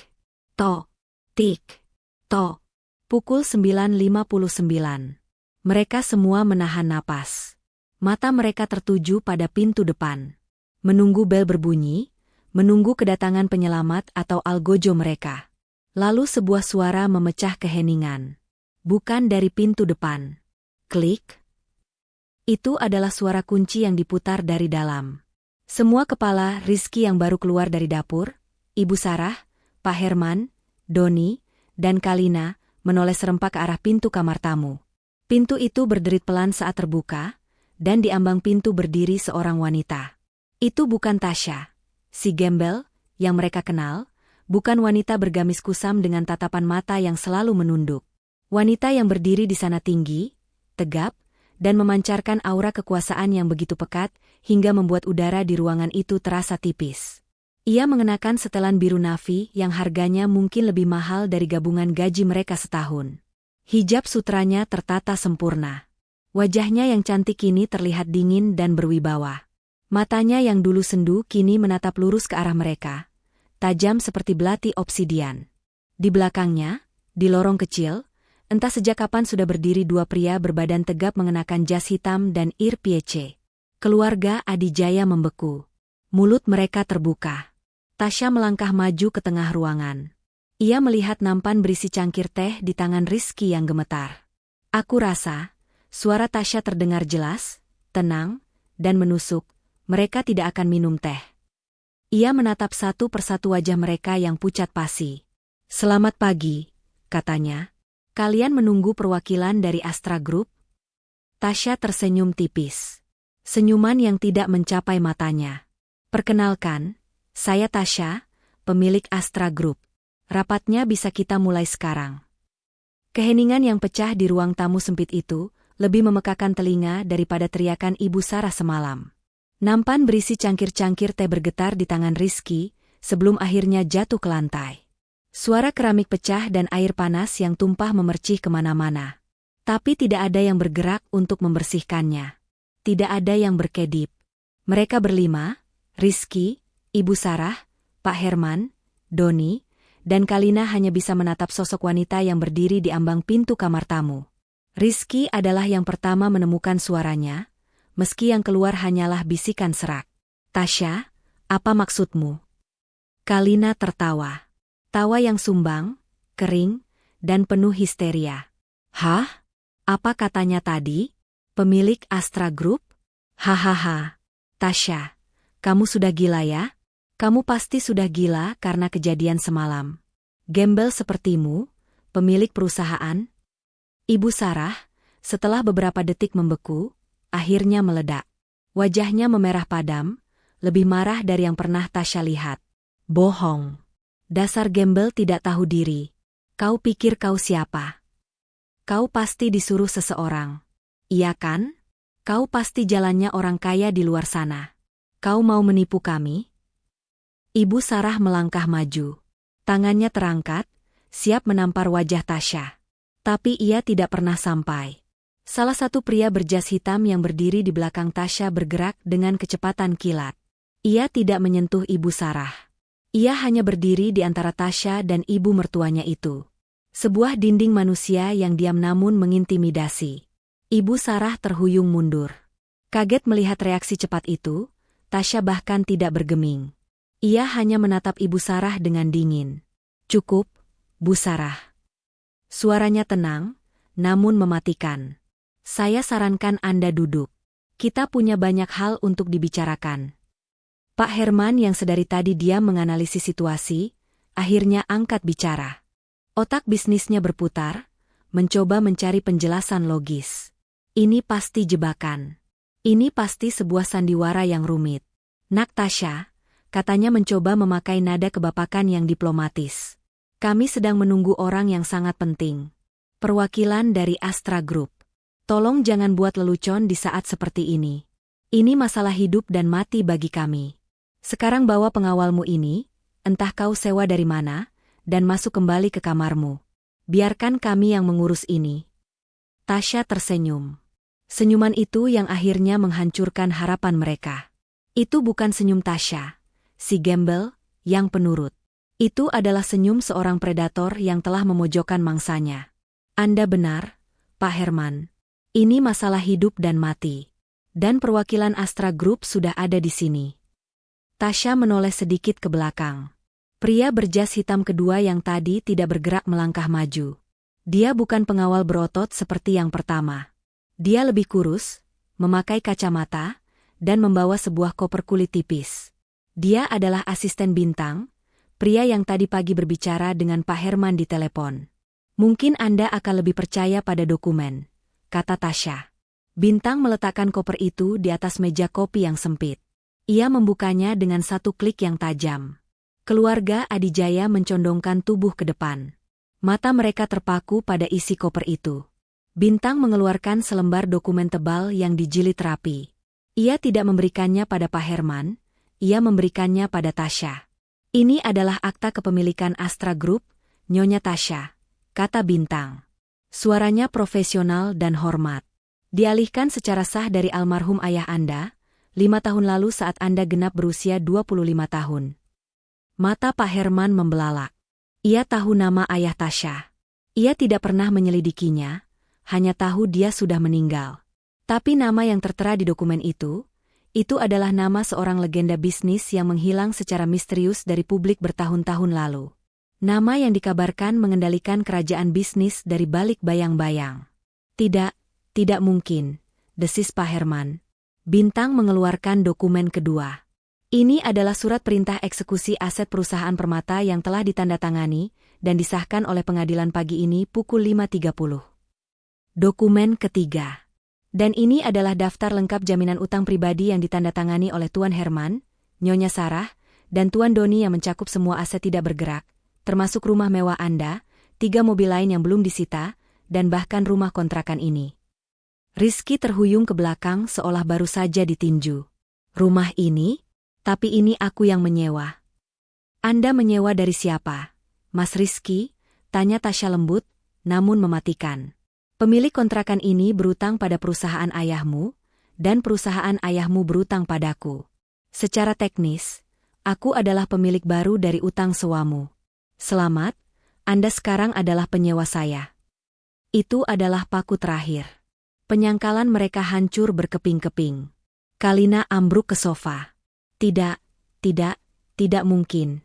tok, tik, tok. Pukul 9.59. Mereka semua menahan napas. Mata mereka tertuju pada pintu depan. Menunggu bel berbunyi, menunggu kedatangan penyelamat atau algojo mereka. Lalu sebuah suara memecah keheningan. Bukan dari pintu depan. Klik. Itu adalah suara kunci yang diputar dari dalam. Semua kepala Rizky yang baru keluar dari dapur, Ibu Sarah, Pak Herman, Doni, dan Kalina, menoleh serempak ke arah pintu kamar tamu. Pintu itu berderit pelan saat terbuka, dan di ambang pintu berdiri seorang wanita. Itu bukan Tasya, si gembel, yang mereka kenal, bukan wanita bergamis kusam dengan tatapan mata yang selalu menunduk. Wanita yang berdiri di sana tinggi, tegap, dan memancarkan aura kekuasaan yang begitu pekat, hingga membuat udara di ruangan itu terasa tipis. Ia mengenakan setelan biru navy yang harganya mungkin lebih mahal dari gabungan gaji mereka setahun. Hijab sutranya tertata sempurna. Wajahnya yang cantik kini terlihat dingin dan berwibawa. Matanya yang dulu sendu kini menatap lurus ke arah mereka, tajam seperti belati obsidian. Di belakangnya, di lorong kecil, entah sejak kapan sudah berdiri dua pria berbadan tegap mengenakan jas hitam dan earpiece. Keluarga Adijaya membeku. Mulut mereka terbuka. Tasya melangkah maju ke tengah ruangan. Ia melihat nampan berisi cangkir teh di tangan Rizky yang gemetar. "Aku rasa," suara Tasya terdengar jelas, tenang, dan menusuk, "mereka tidak akan minum teh." Ia menatap satu persatu wajah mereka yang pucat pasi. "Selamat pagi," katanya. "Kalian menunggu perwakilan dari Astra Group?" Tasya tersenyum tipis. Senyuman yang tidak mencapai matanya. "Perkenalkan, saya Tasya, pemilik Astra Group. Rapatnya bisa kita mulai sekarang." Keheningan yang pecah di ruang tamu sempit itu lebih memekakan telinga daripada teriakan Ibu Sarah semalam. Nampan berisi cangkir-cangkir teh bergetar di tangan Rizky sebelum akhirnya jatuh ke lantai. Suara keramik pecah dan air panas yang tumpah memercih kemana-mana. Tapi tidak ada yang bergerak untuk membersihkannya. Tidak ada yang berkedip. Mereka berlima, Rizky, Ibu Sarah, Pak Herman, Doni, dan Kalina hanya bisa menatap sosok wanita yang berdiri di ambang pintu kamar tamu. Rizky adalah yang pertama menemukan suaranya, meski yang keluar hanyalah bisikan serak. "Tasya, apa maksudmu?" Kalina tertawa. Tawa yang sumbang, kering, dan penuh histeria. "Hah? Apa katanya tadi? Pemilik Astra Group? Hahaha. Tasya, kamu sudah gila ya? Kamu pasti sudah gila karena kejadian semalam. Gembel sepertimu, pemilik perusahaan?" Ibu Sarah, setelah beberapa detik membeku, akhirnya meledak. Wajahnya memerah padam, lebih marah dari yang pernah Tasya lihat. "Bohong. Dasar gembel tidak tahu diri. Kau pikir kau siapa? Kau pasti disuruh seseorang. Iya kan? Kau pasti jalannya orang kaya di luar sana. Kau mau menipu kami?" Ibu Sarah melangkah maju. Tangannya terangkat, siap menampar wajah Tasya. Tapi ia tidak pernah sampai. Salah satu pria berjas hitam yang berdiri di belakang Tasya bergerak dengan kecepatan kilat. Ia tidak menyentuh Ibu Sarah. Ia hanya berdiri di antara Tasya dan ibu mertuanya itu. Sebuah dinding manusia yang diam namun mengintimidasi. Ibu Sarah terhuyung mundur. Kaget melihat reaksi cepat itu, Tasya bahkan tidak bergeming. Ia hanya menatap Ibu Sarah dengan dingin. "Cukup, Bu Sarah." Suaranya tenang, namun mematikan. "Saya sarankan Anda duduk. Kita punya banyak hal untuk dibicarakan." Pak Herman yang sedari tadi diam menganalisis situasi, akhirnya angkat bicara. Otak bisnisnya berputar, mencoba mencari penjelasan logis. Ini pasti jebakan. Ini pasti sebuah sandiwara yang rumit. "Nak Tasya," katanya mencoba memakai nada kebapakan yang diplomatis. "Kami sedang menunggu orang yang sangat penting. Perwakilan dari Astra Group. Tolong jangan buat lelucon di saat seperti ini. Ini masalah hidup dan mati bagi kami. Sekarang bawa pengawalmu ini, entah kau sewa dari mana, dan masuk kembali ke kamarmu. Biarkan kami yang mengurus ini." Tasya tersenyum. Senyuman itu yang akhirnya menghancurkan harapan mereka. Itu bukan senyum Tasya, si gembel, yang penurut. Itu adalah senyum seorang predator yang telah memojokkan mangsanya. "Anda benar, Pak Herman. Ini masalah hidup dan mati. Dan perwakilan Astra Group sudah ada di sini." Tasya menoleh sedikit ke belakang. Pria berjas hitam kedua yang tadi tidak bergerak melangkah maju. Dia bukan pengawal berotot seperti yang pertama. Dia lebih kurus, memakai kacamata, dan membawa sebuah koper kulit tipis. Dia adalah asisten Bintang, pria yang tadi pagi berbicara dengan Pak Herman di telepon. "Mungkin Anda akan lebih percaya pada dokumen," kata Tasya. Bintang meletakkan koper itu di atas meja kopi yang sempit. Ia membukanya dengan satu klik yang tajam. Keluarga Adijaya mencondongkan tubuh ke depan. Mata mereka terpaku pada isi koper itu. Bintang mengeluarkan selembar dokumen tebal yang dijilid rapi. Ia tidak memberikannya pada Pak Herman, ia memberikannya pada Tasya. "Ini adalah akta kepemilikan Astra Group, Nyonya Tasya," kata Bintang. Suaranya profesional dan hormat. "Dialihkan secara sah dari almarhum ayah Anda, 5 tahun lalu saat Anda genap berusia 25 tahun. Mata Pak Herman membelalak. Ia tahu nama ayah Tasya. Ia tidak pernah menyelidikinya, hanya tahu dia sudah meninggal. Tapi nama yang tertera di dokumen itu adalah nama seorang legenda bisnis yang menghilang secara misterius dari publik bertahun-tahun lalu. Nama yang dikabarkan mengendalikan kerajaan bisnis dari balik bayang-bayang." Tidak mungkin," desis Pak Herman. Bintang mengeluarkan dokumen kedua. "Ini adalah surat perintah eksekusi aset perusahaan Permata yang telah ditandatangani dan disahkan oleh pengadilan pagi ini pukul 5.30. Dokumen ketiga. Dan ini adalah daftar lengkap jaminan utang pribadi yang ditandatangani oleh Tuan Herman, Nyonya Sarah, dan Tuan Doni yang mencakup semua aset tidak bergerak, termasuk rumah mewah Anda, 3 mobil lain yang belum disita, dan bahkan rumah kontrakan ini. Rizky terhuyung ke belakang seolah baru saja ditinju. Rumah ini? Tapi ini aku yang menyewa. Anda menyewa dari siapa, Mas Rizky? Tanya Tasya lembut, namun mematikan. Pemilik kontrakan ini berutang pada perusahaan ayahmu, dan perusahaan ayahmu berutang padaku. Secara teknis, aku adalah pemilik baru dari utang sewamu. Selamat, Anda sekarang adalah penyewa saya. Itu adalah paku terakhir. Penyangkalan mereka hancur berkeping-keping. Kalina ambruk ke sofa. Tidak, tidak mungkin.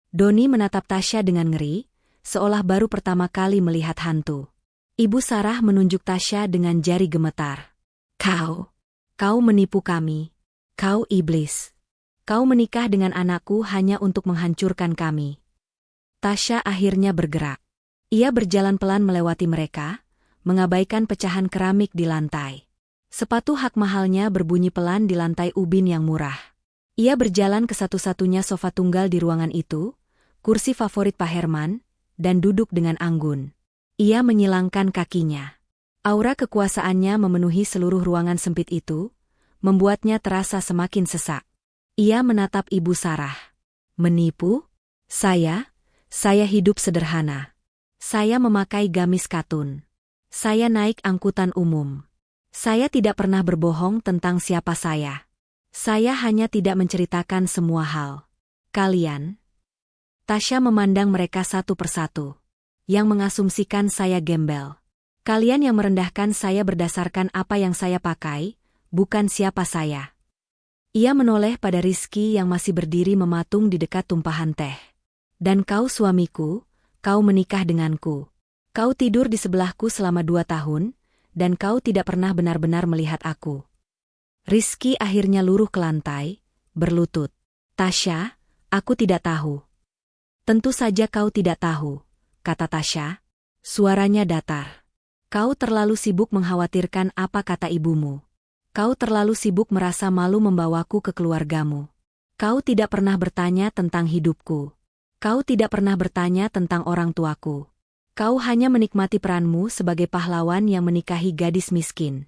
Doni menatap Tasya dengan ngeri, seolah baru pertama kali melihat hantu. Ibu Sarah menunjuk Tasya dengan jari gemetar. Kau menipu kami. Kau iblis. Kau menikah dengan anakku hanya untuk menghancurkan kami. Tasya akhirnya bergerak. Ia berjalan pelan melewati mereka, mengabaikan pecahan keramik di lantai. Sepatu hak mahalnya berbunyi pelan di lantai ubin yang murah. Ia berjalan ke satu-satunya sofa tunggal di ruangan itu, kursi favorit Pak Herman, dan duduk dengan anggun. Ia menyilangkan kakinya. Aura kekuasaannya memenuhi seluruh ruangan sempit itu, membuatnya terasa semakin sesak. Ia menatap Ibu Sarah. Menipu? Saya hidup sederhana. Saya memakai gamis katun. Saya naik angkutan umum. Saya tidak pernah berbohong tentang siapa saya. Saya hanya tidak menceritakan semua hal. Kalian? Tasya memandang mereka satu persatu. Yang mengasumsikan saya gembel. Kalian yang merendahkan saya berdasarkan apa yang saya pakai, bukan siapa saya. Ia menoleh pada Rizky yang masih berdiri mematung di dekat tumpahan teh. Dan kau suamiku, kau menikah denganku. Kau tidur di sebelahku selama 2 tahun, dan kau tidak pernah benar-benar melihat aku. Rizky akhirnya luruh ke lantai, berlutut. Tasya, aku tidak tahu. Tentu saja kau tidak tahu, kata Tasya. Suaranya datar. Kau terlalu sibuk mengkhawatirkan apa kata ibumu. Kau terlalu sibuk merasa malu membawaku ke keluargamu. Kau tidak pernah bertanya tentang hidupku. Kau tidak pernah bertanya tentang orang tuaku. Kau hanya menikmati peranmu sebagai pahlawan yang menikahi gadis miskin.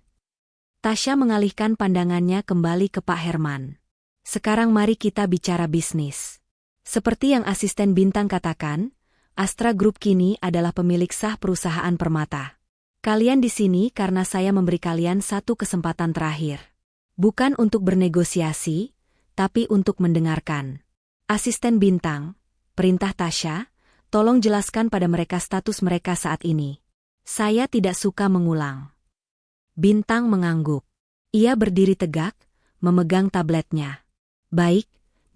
Tasya mengalihkan pandangannya kembali ke Pak Herman. Sekarang mari kita bicara bisnis. Seperti yang asisten Bintang katakan, Astra Group kini adalah pemilik sah perusahaan Permata. Kalian di sini karena saya memberi kalian satu kesempatan terakhir. Bukan untuk bernegosiasi, tapi untuk mendengarkan. Asisten Bintang, perintah Tasya, tolong jelaskan pada mereka status mereka saat ini. Saya tidak suka mengulang. Bintang mengangguk. Ia berdiri tegak, memegang tabletnya. Baik,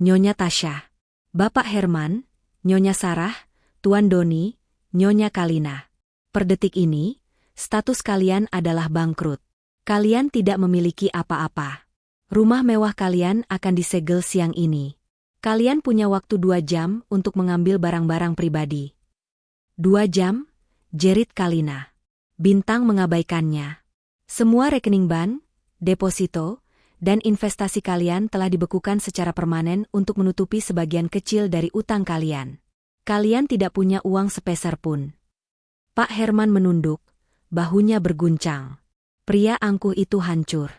Nyonya Tasya. Bapak Herman, Nyonya Sarah, Tuan Doni, Nyonya Kalina. Per detik ini, status kalian adalah bangkrut. Kalian tidak memiliki apa-apa. Rumah mewah kalian akan disegel siang ini. Kalian punya waktu 2 jam untuk mengambil barang-barang pribadi. 2 jam? Jerit Kalina. Bintang mengabaikannya. Semua rekening bank, deposito, dan investasi kalian telah dibekukan secara permanen untuk menutupi sebagian kecil dari utang kalian. Kalian tidak punya uang sepeser pun. Pak Herman menunduk, bahunya berguncang. Pria angkuh itu hancur.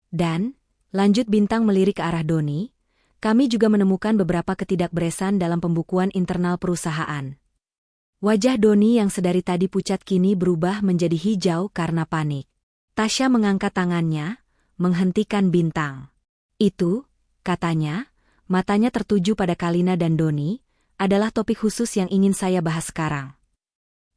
Dan, lanjut Bintang melirik ke arah Doni, kami juga menemukan beberapa ketidakberesan dalam pembukuan internal perusahaan. Wajah Doni yang sedari tadi pucat kini berubah menjadi hijau karena panik. Tasya mengangkat tangannya, menghentikan Bintang. Itu, katanya, matanya tertuju pada Kalina dan Doni, adalah topik khusus yang ingin saya bahas sekarang.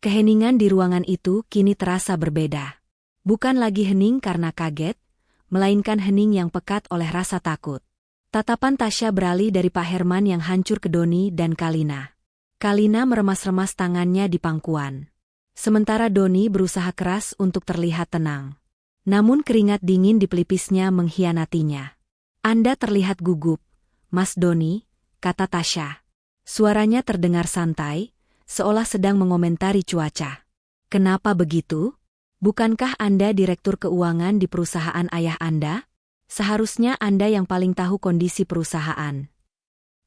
Keheningan di ruangan itu kini terasa berbeda. Bukan lagi hening karena kaget, melainkan hening yang pekat oleh rasa takut. Tatapan Tasya beralih dari Pak Herman yang hancur ke Doni dan Kalina. Kalina meremas-remas tangannya di pangkuan. Sementara Doni berusaha keras untuk terlihat tenang. Namun keringat dingin di pelipisnya mengkhianatinya. Anda terlihat gugup, Mas Doni, kata Tasya. Suaranya terdengar santai, seolah sedang mengomentari cuaca. Kenapa begitu? Bukankah Anda direktur keuangan di perusahaan ayah Anda? Seharusnya Anda yang paling tahu kondisi perusahaan.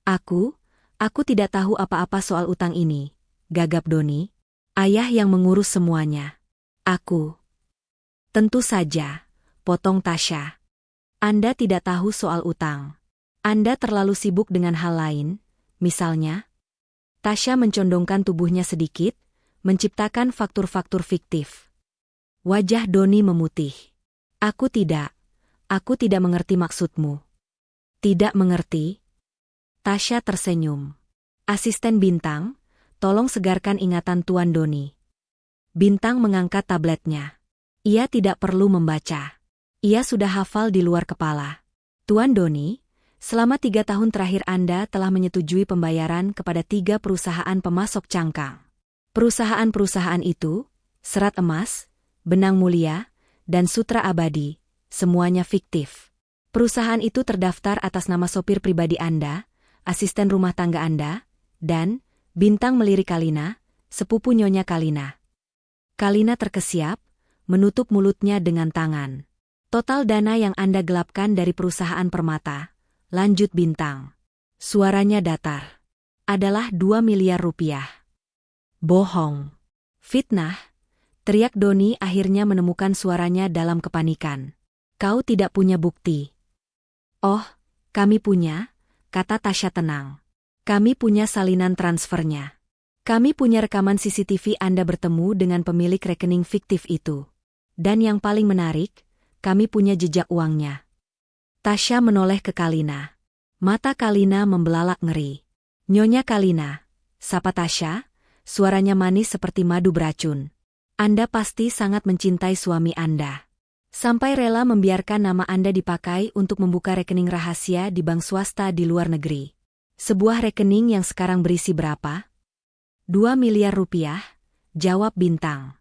Aku tidak tahu apa-apa soal utang ini, gagap Doni. Ayah yang mengurus semuanya. Aku. Tentu saja, potong Tasya. Anda tidak tahu soal utang. Anda terlalu sibuk dengan hal lain, misalnya. Tasya mencondongkan tubuhnya sedikit, menciptakan faktur-faktur fiktif. Wajah Doni memutih. Aku tidak mengerti maksudmu. Tidak mengerti? Tasya tersenyum. Asisten Bintang, tolong segarkan ingatan Tuan Doni. Bintang mengangkat tabletnya. Ia tidak perlu membaca. Ia sudah hafal di luar kepala. Tuan Doni, selama 3 tahun terakhir Anda telah menyetujui pembayaran kepada 3 perusahaan pemasok cangkang. Perusahaan-perusahaan itu, Serat Emas, Benang Mulia, dan Sutra Abadi, semuanya fiktif. Perusahaan itu terdaftar atas nama sopir pribadi Anda, asisten rumah tangga Anda, dan Bintang melirik Kalina, sepupu Nyonya Kalina. Kalina terkesiap, menutup mulutnya dengan tangan. Total dana yang Anda gelapkan dari perusahaan permata, lanjut Bintang. Suaranya datar. Adalah 2 miliar rupiah. Bohong. Fitnah. Teriak Doni akhirnya menemukan suaranya dalam kepanikan. Kau tidak punya bukti. Oh, kami punya, kata Tasya tenang. Kami punya salinan transfernya. Kami punya rekaman CCTV Anda bertemu dengan pemilik rekening fiktif itu. Dan yang paling menarik, kami punya jejak uangnya. Tasya menoleh ke Kalina. Mata Kalina membelalak ngeri. Nyonya Kalina, sapa Tasya, suaranya manis seperti madu beracun. Anda pasti sangat mencintai suami Anda. Sampai rela membiarkan nama Anda dipakai untuk membuka rekening rahasia di bank swasta di luar negeri. Sebuah rekening yang sekarang berisi berapa? 2 miliar rupiah, jawab Bintang.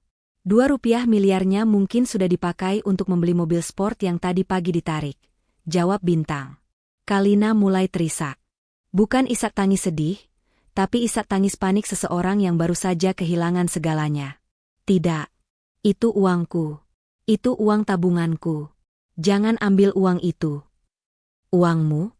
2 rupiah miliarnya mungkin sudah dipakai untuk membeli mobil sport yang tadi pagi ditarik, jawab Bintang. Kalina mulai terisak. Bukan isak tangis sedih, tapi isak tangis panik seseorang yang baru saja kehilangan segalanya. Tidak, itu uangku. Itu uang tabunganku. Jangan ambil uang itu. Uangmu?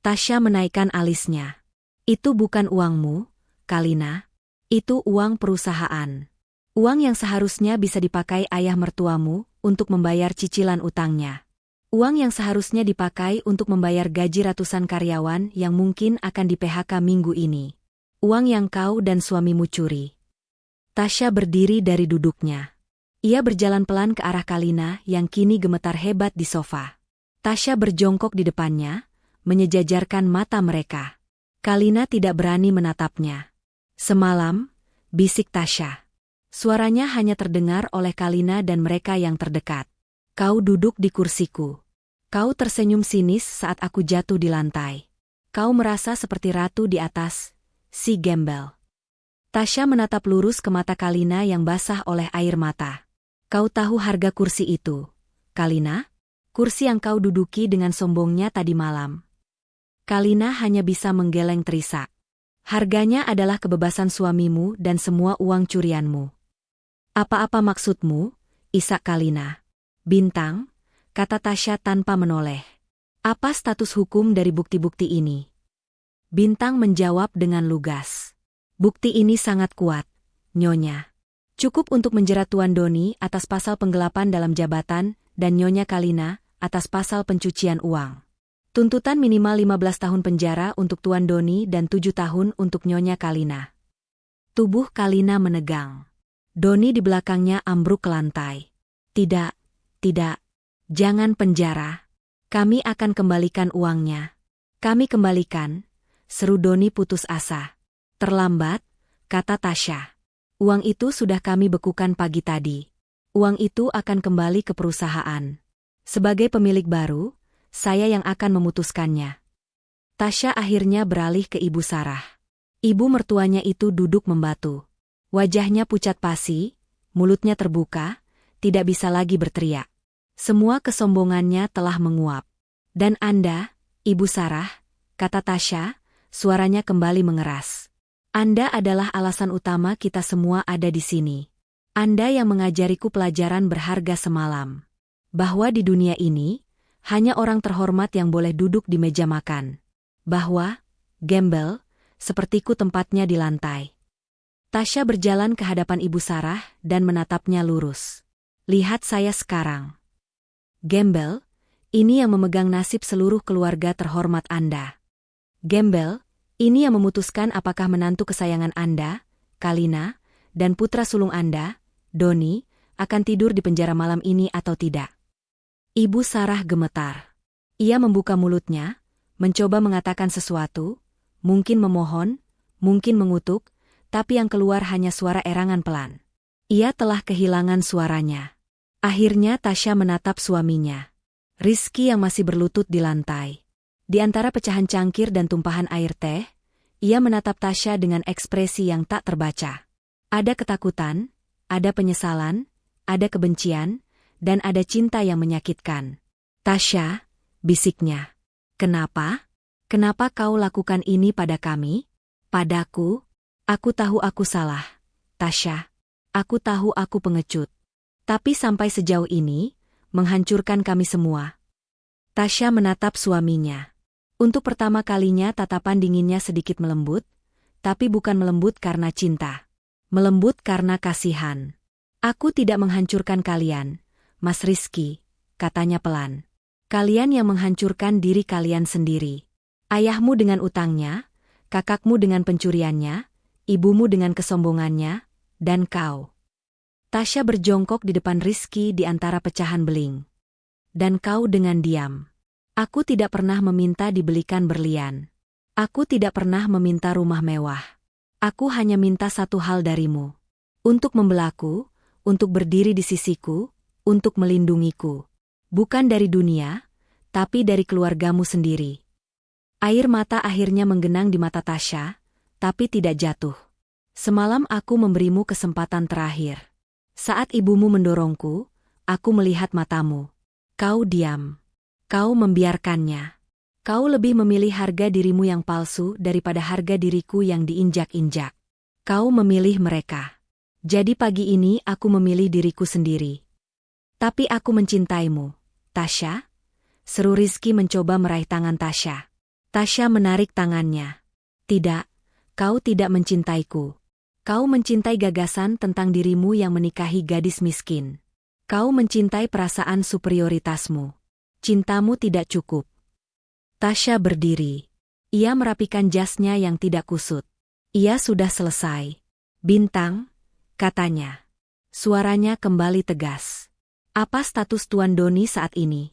Tasya menaikkan alisnya. Itu bukan uangmu, Kalina. Itu uang perusahaan. Uang yang seharusnya bisa dipakai ayah mertuamu untuk membayar cicilan utangnya. Uang yang seharusnya dipakai untuk membayar gaji ratusan karyawan yang mungkin akan di-PHK minggu ini. Uang yang kau dan suamimu curi. Tasya berdiri dari duduknya. Ia berjalan pelan ke arah Kalina yang kini gemetar hebat di sofa. Tasya berjongkok di depannya, menyejajarkan mata mereka. Kalina tidak berani menatapnya. Semalam, bisik Tasya. Suaranya hanya terdengar oleh Kalina dan mereka yang terdekat. Kau duduk di kursiku. Kau tersenyum sinis saat aku jatuh di lantai. Kau merasa seperti ratu di atas, si gembel. Tasya menatap lurus ke mata Kalina yang basah oleh air mata. Kau tahu harga kursi itu, Kalina? Kursi yang kau duduki dengan sombongnya tadi malam. Kalina hanya bisa menggeleng terisak. Harganya adalah kebebasan suamimu dan semua uang curianmu. Apa-apa maksudmu, isak Kalina? Bintang, kata Tasya tanpa menoleh. Apa status hukum dari bukti-bukti ini? Bintang menjawab dengan lugas. Bukti ini sangat kuat, Nyonya. Cukup untuk menjerat Tuan Doni atas pasal penggelapan dalam jabatan dan Nyonya Kalina atas pasal pencucian uang. Tuntutan minimal 15 tahun penjara untuk Tuan Doni dan 7 tahun untuk Nyonya Kalina. Tubuh Kalina menegang. Doni di belakangnya ambruk ke lantai. Tidak, jangan penjara. Kami akan kembalikan uangnya. Kami kembalikan, seru Doni putus asa. Terlambat, kata Tasya. Uang itu sudah kami bekukan pagi tadi. Uang itu akan kembali ke perusahaan. Sebagai pemilik baru, saya yang akan memutuskannya. Tasya akhirnya beralih ke Ibu Sarah. Ibu mertuanya itu duduk membatu. Wajahnya pucat pasi, mulutnya terbuka, tidak bisa lagi berteriak. Semua kesombongannya telah menguap. Dan Anda, Ibu Sarah, kata Tasya, suaranya kembali mengeras. Anda adalah alasan utama kita semua ada di sini. Anda yang mengajariku pelajaran berharga semalam. Bahwa di dunia ini, hanya orang terhormat yang boleh duduk di meja makan. Bahwa, gembel, sepertiku tempatnya di lantai. Tasya berjalan ke hadapan Ibu Sarah dan menatapnya lurus. Lihat saya sekarang. Gembel, ini yang memegang nasib seluruh keluarga terhormat Anda. Gembel, ini yang memutuskan apakah menantu kesayangan Anda, Kalina, dan putra sulung Anda, Doni, akan tidur di penjara malam ini atau tidak. Ibu Sarah gemetar. Ia membuka mulutnya, mencoba mengatakan sesuatu, mungkin memohon, mungkin mengutuk, tapi yang keluar hanya suara erangan pelan. Ia telah kehilangan suaranya. Akhirnya Tasya menatap suaminya. Rizky yang masih berlutut di lantai. Di antara pecahan cangkir dan tumpahan air teh, ia menatap Tasya dengan ekspresi yang tak terbaca. Ada ketakutan, ada penyesalan, ada kebencian, dan ada cinta yang menyakitkan. Tasya, bisiknya. Kenapa? Kenapa kau lakukan ini pada kami? Padaku? Aku tahu aku salah, Tasya. Aku tahu aku pengecut. Tapi sampai sejauh ini, menghancurkan kami semua. Tasya menatap suaminya. Untuk pertama kalinya tatapan dinginnya sedikit melembut, tapi bukan melembut karena cinta. Melembut karena kasihan. Aku tidak menghancurkan kalian, Mas Rizky, katanya pelan. Kalian yang menghancurkan diri kalian sendiri. Ayahmu dengan utangnya, kakakmu dengan pencuriannya, ibumu dengan kesombongannya, dan kau. Tasya berjongkok di depan Rizky di antara pecahan beling. Dan kau dengan diam. Aku tidak pernah meminta dibelikan berlian. Aku tidak pernah meminta rumah mewah. Aku hanya minta satu hal darimu. Untuk membelaku, untuk berdiri di sisiku, untuk melindungiku. Bukan dari dunia, tapi dari keluargamu sendiri. Air mata akhirnya menggenang di mata Tasya, tapi tidak jatuh. Semalam aku memberimu kesempatan terakhir. Saat ibumu mendorongku, aku melihat matamu. Kau diam. Kau membiarkannya. Kau lebih memilih harga dirimu yang palsu daripada harga diriku yang diinjak-injak. Kau memilih mereka. Jadi pagi ini aku memilih diriku sendiri. Tapi aku mencintaimu, Tasya. Seru Rizky mencoba meraih tangan Tasya. Tasya menarik tangannya. Tidak. Kau tidak mencintaiku. Kau mencintai gagasan tentang dirimu yang menikahi gadis miskin. Kau mencintai perasaan superioritasmu. Cintamu tidak cukup. Tasya berdiri. Ia merapikan jasnya yang tidak kusut. Ia sudah selesai. Bintang, katanya. Suaranya kembali tegas. Apa status Tuan Doni saat ini?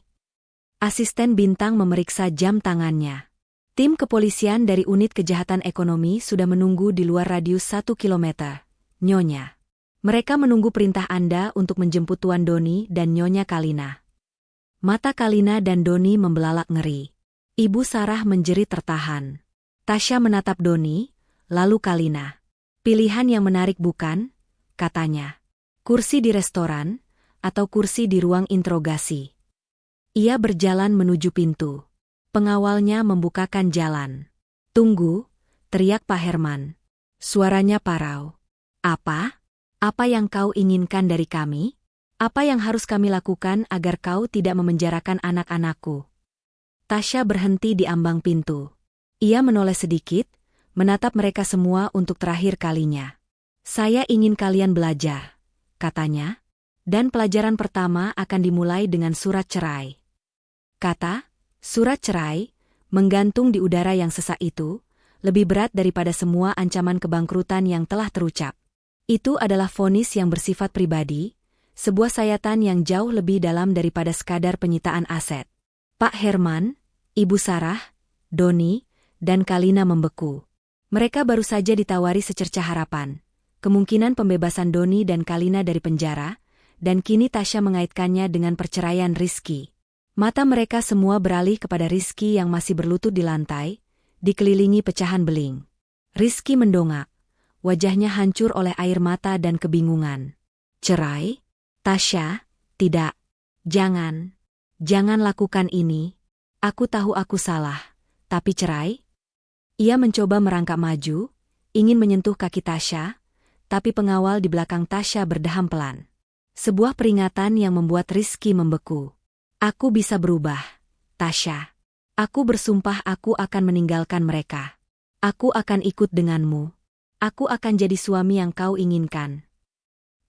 Asisten Bintang memeriksa jam tangannya. Tim kepolisian dari Unit Kejahatan Ekonomi sudah menunggu di luar radius 1 kilometer, Nyonya. Mereka menunggu perintah Anda untuk menjemput Tuan Doni dan Nyonya Kalina. Mata Kalina dan Doni membelalak ngeri. Ibu Sarah menjerit tertahan. Tasya menatap Doni, lalu Kalina. Pilihan yang menarik bukan? Katanya. Kursi di restoran, atau kursi di ruang interogasi. Ia berjalan menuju pintu. Pengawalnya membukakan jalan. Tunggu, teriak Pak Herman. Suaranya parau. Apa? Apa yang kau inginkan dari kami? Apa yang harus kami lakukan agar kau tidak memenjarakan anak-anakku? Tasya berhenti di ambang pintu. Ia menoleh sedikit, menatap mereka semua untuk terakhir kalinya. Saya ingin kalian belajar, katanya. Dan pelajaran pertama akan dimulai dengan surat cerai. Kata, surat cerai, menggantung di udara yang sesak itu, lebih berat daripada semua ancaman kebangkrutan yang telah terucap. Itu adalah vonis yang bersifat pribadi, sebuah sayatan yang jauh lebih dalam daripada sekadar penyitaan aset. Pak Herman, Ibu Sarah, Doni, dan Kalina membeku. Mereka baru saja ditawari secercah harapan. Kemungkinan pembebasan Doni dan Kalina dari penjara, dan kini Tasya mengaitkannya dengan perceraian Rizky. Mata mereka semua beralih kepada Rizky yang masih berlutut di lantai, dikelilingi pecahan beling. Rizky mendongak. Wajahnya hancur oleh air mata dan kebingungan. Cerai? Tasya, tidak. Jangan. Jangan lakukan ini. Aku tahu aku salah. Tapi cerai? Ia mencoba merangkak maju, ingin menyentuh kaki Tasya, tapi pengawal di belakang Tasya berdeham pelan. Sebuah peringatan yang membuat Rizky membeku. Aku bisa berubah, Tasya. Aku bersumpah aku akan meninggalkan mereka. Aku akan ikut denganmu. Aku akan jadi suami yang kau inginkan.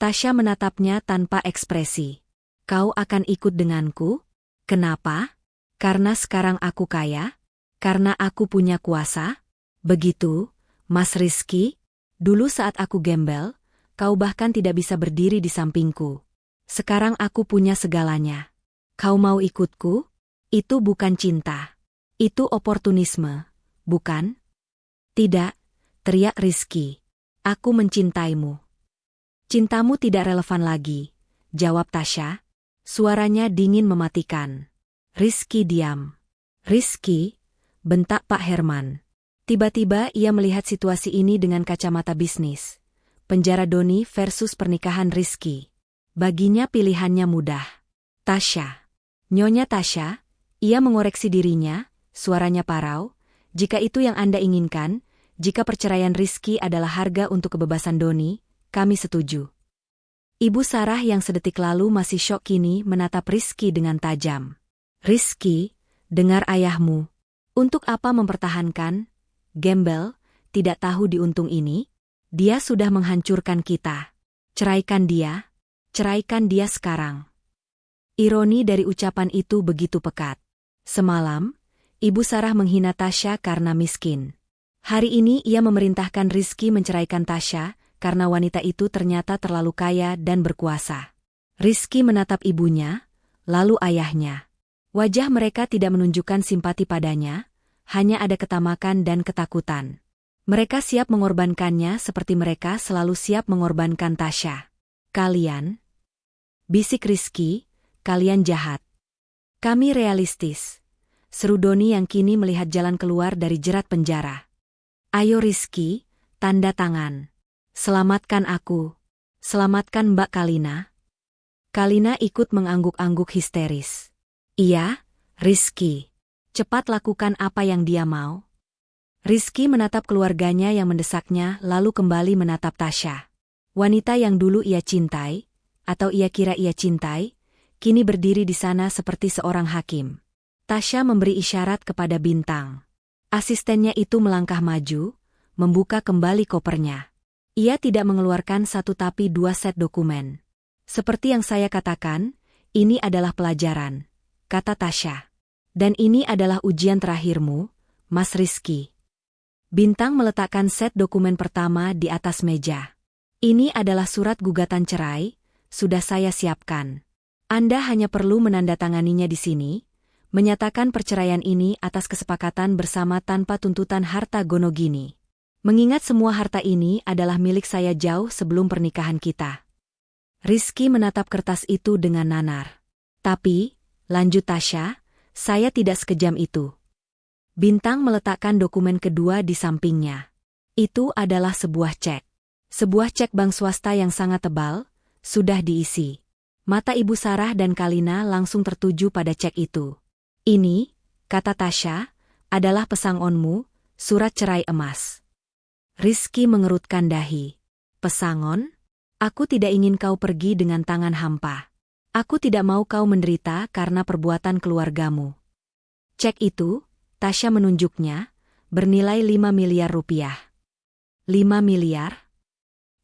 Tasya menatapnya tanpa ekspresi. Kau akan ikut denganku? Kenapa? Karena sekarang aku kaya? Karena aku punya kuasa? Begitu, Mas Rizky? Dulu saat aku gembel, kau bahkan tidak bisa berdiri di sampingku. Sekarang aku punya segalanya. Kau mau ikutku? Itu bukan cinta. Itu oportunisme, bukan? Tidak, teriak Rizky. Aku mencintaimu. Cintamu tidak relevan lagi, jawab Tasya. Suaranya dingin mematikan. Rizky diam. Rizky, bentak Pak Herman. Tiba-tiba ia melihat situasi ini dengan kacamata bisnis. Penjara Doni versus pernikahan Rizky. Baginya pilihannya mudah. Tasya. Nyonya Tasya, ia mengoreksi dirinya, suaranya parau. Jika itu yang Anda inginkan, jika perceraian Rizky adalah harga untuk kebebasan Doni, kami setuju. Ibu Sarah yang sedetik lalu masih syok kini menatap Rizky dengan tajam. Rizky, dengar ayahmu. Untuk apa mempertahankan? Gembel, tidak tahu diuntung ini? Dia sudah menghancurkan kita. Ceraikan dia sekarang. Ironi dari ucapan itu begitu pekat. Semalam, Ibu Sarah menghina Tasya karena miskin. Hari ini ia memerintahkan Rizky menceraikan Tasya karena wanita itu ternyata terlalu kaya dan berkuasa. Rizky menatap ibunya, lalu ayahnya. Wajah mereka tidak menunjukkan simpati padanya, hanya ada ketamakan dan ketakutan. Mereka siap mengorbankannya seperti mereka selalu siap mengorbankan Tasya. Kalian, bisik Rizky, kalian jahat. Kami realistis. Seru Doni yang kini melihat jalan keluar dari jerat penjara. Ayo Rizky, tanda tangan. Selamatkan aku. Selamatkan Mbak Kalina. Kalina ikut mengangguk-angguk histeris. Iya, Rizky. Cepat lakukan apa yang dia mau. Rizky menatap keluarganya yang mendesaknya lalu kembali menatap Tasya. Wanita yang dulu ia cintai, atau ia kira ia cintai, kini berdiri di sana seperti seorang hakim. Tasya memberi isyarat kepada Bintang. Asistennya itu melangkah maju, membuka kembali kopernya. Ia tidak mengeluarkan satu tapi dua set dokumen. Seperti yang saya katakan, ini adalah pelajaran, kata Tasya. Dan ini adalah ujian terakhirmu, Mas Rizky. Bintang meletakkan set dokumen pertama di atas meja. Ini adalah surat gugatan cerai, sudah saya siapkan. Anda hanya perlu menandatanganinya di sini, menyatakan perceraian ini atas kesepakatan bersama tanpa tuntutan harta gonogini. Mengingat semua harta ini adalah milik saya jauh sebelum pernikahan kita. Rizky menatap kertas itu dengan nanar. Tapi, lanjut Tasya, saya tidak sekejam itu. Bintang meletakkan dokumen kedua di sampingnya. Itu adalah sebuah cek. Sebuah cek bank swasta yang sangat tebal, sudah diisi. Mata Ibu Sarah dan Kalina langsung tertuju pada cek itu. Ini, kata Tasya, adalah pesangonmu, surat cerai emas. Rizky mengerutkan dahi. Pesangon? Aku tidak ingin kau pergi dengan tangan hampa. Aku tidak mau kau menderita karena perbuatan keluargamu. Cek itu, Tasya menunjuknya, bernilai 5 miliar rupiah. 5 miliar?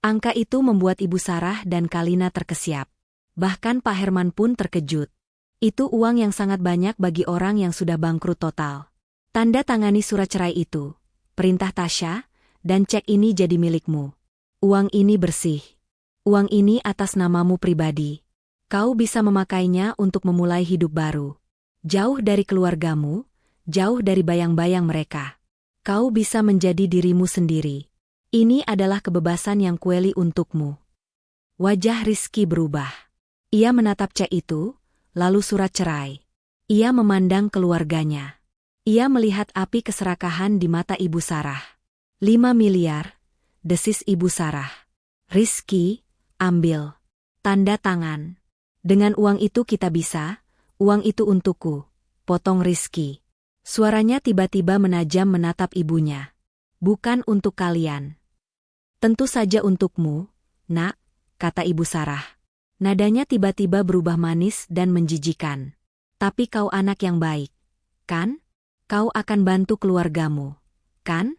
Angka itu membuat Ibu Sarah dan Kalina terkesiap. Bahkan Pak Herman pun terkejut. Itu uang yang sangat banyak bagi orang yang sudah bangkrut total. Tanda tangani surat cerai itu, perintah Tasya, dan cek ini jadi milikmu. Uang ini bersih. Uang ini atas namamu pribadi. Kau bisa memakainya untuk memulai hidup baru. Jauh dari keluargamu, jauh dari bayang-bayang mereka. Kau bisa menjadi dirimu sendiri. Ini adalah kebebasan yang kueli untukmu. Wajah Rizky berubah. Ia menatap cek itu, lalu surat cerai. Ia memandang keluarganya. Ia melihat api keserakahan di mata Ibu Sarah. 5 miliar, desis Ibu Sarah. Rizky, ambil. Tanda tangan. Dengan uang itu kita bisa, uang itu untukku, potong Rizky. Suaranya tiba-tiba menajam menatap ibunya. Bukan untuk kalian. Tentu saja untukmu, nak, kata Ibu Sarah. Nadanya tiba-tiba berubah manis dan menjijikan. Tapi kau anak yang baik, kan? Kau akan bantu keluargamu, kan?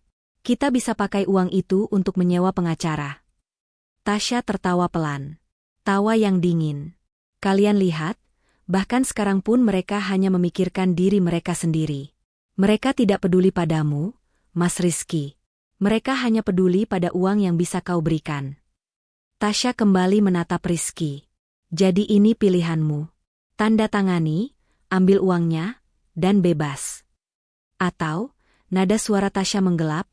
Kita bisa pakai uang itu untuk menyewa pengacara. Tasya tertawa pelan. Tawa yang dingin. Kalian lihat, bahkan sekarang pun mereka hanya memikirkan diri mereka sendiri. Mereka tidak peduli padamu, Mas Rizky. Mereka hanya peduli pada uang yang bisa kau berikan. Tasya kembali menatap Rizky. Jadi ini pilihanmu. Tanda tangani, ambil uangnya, dan bebas. Atau, nada suara Tasya menggelap,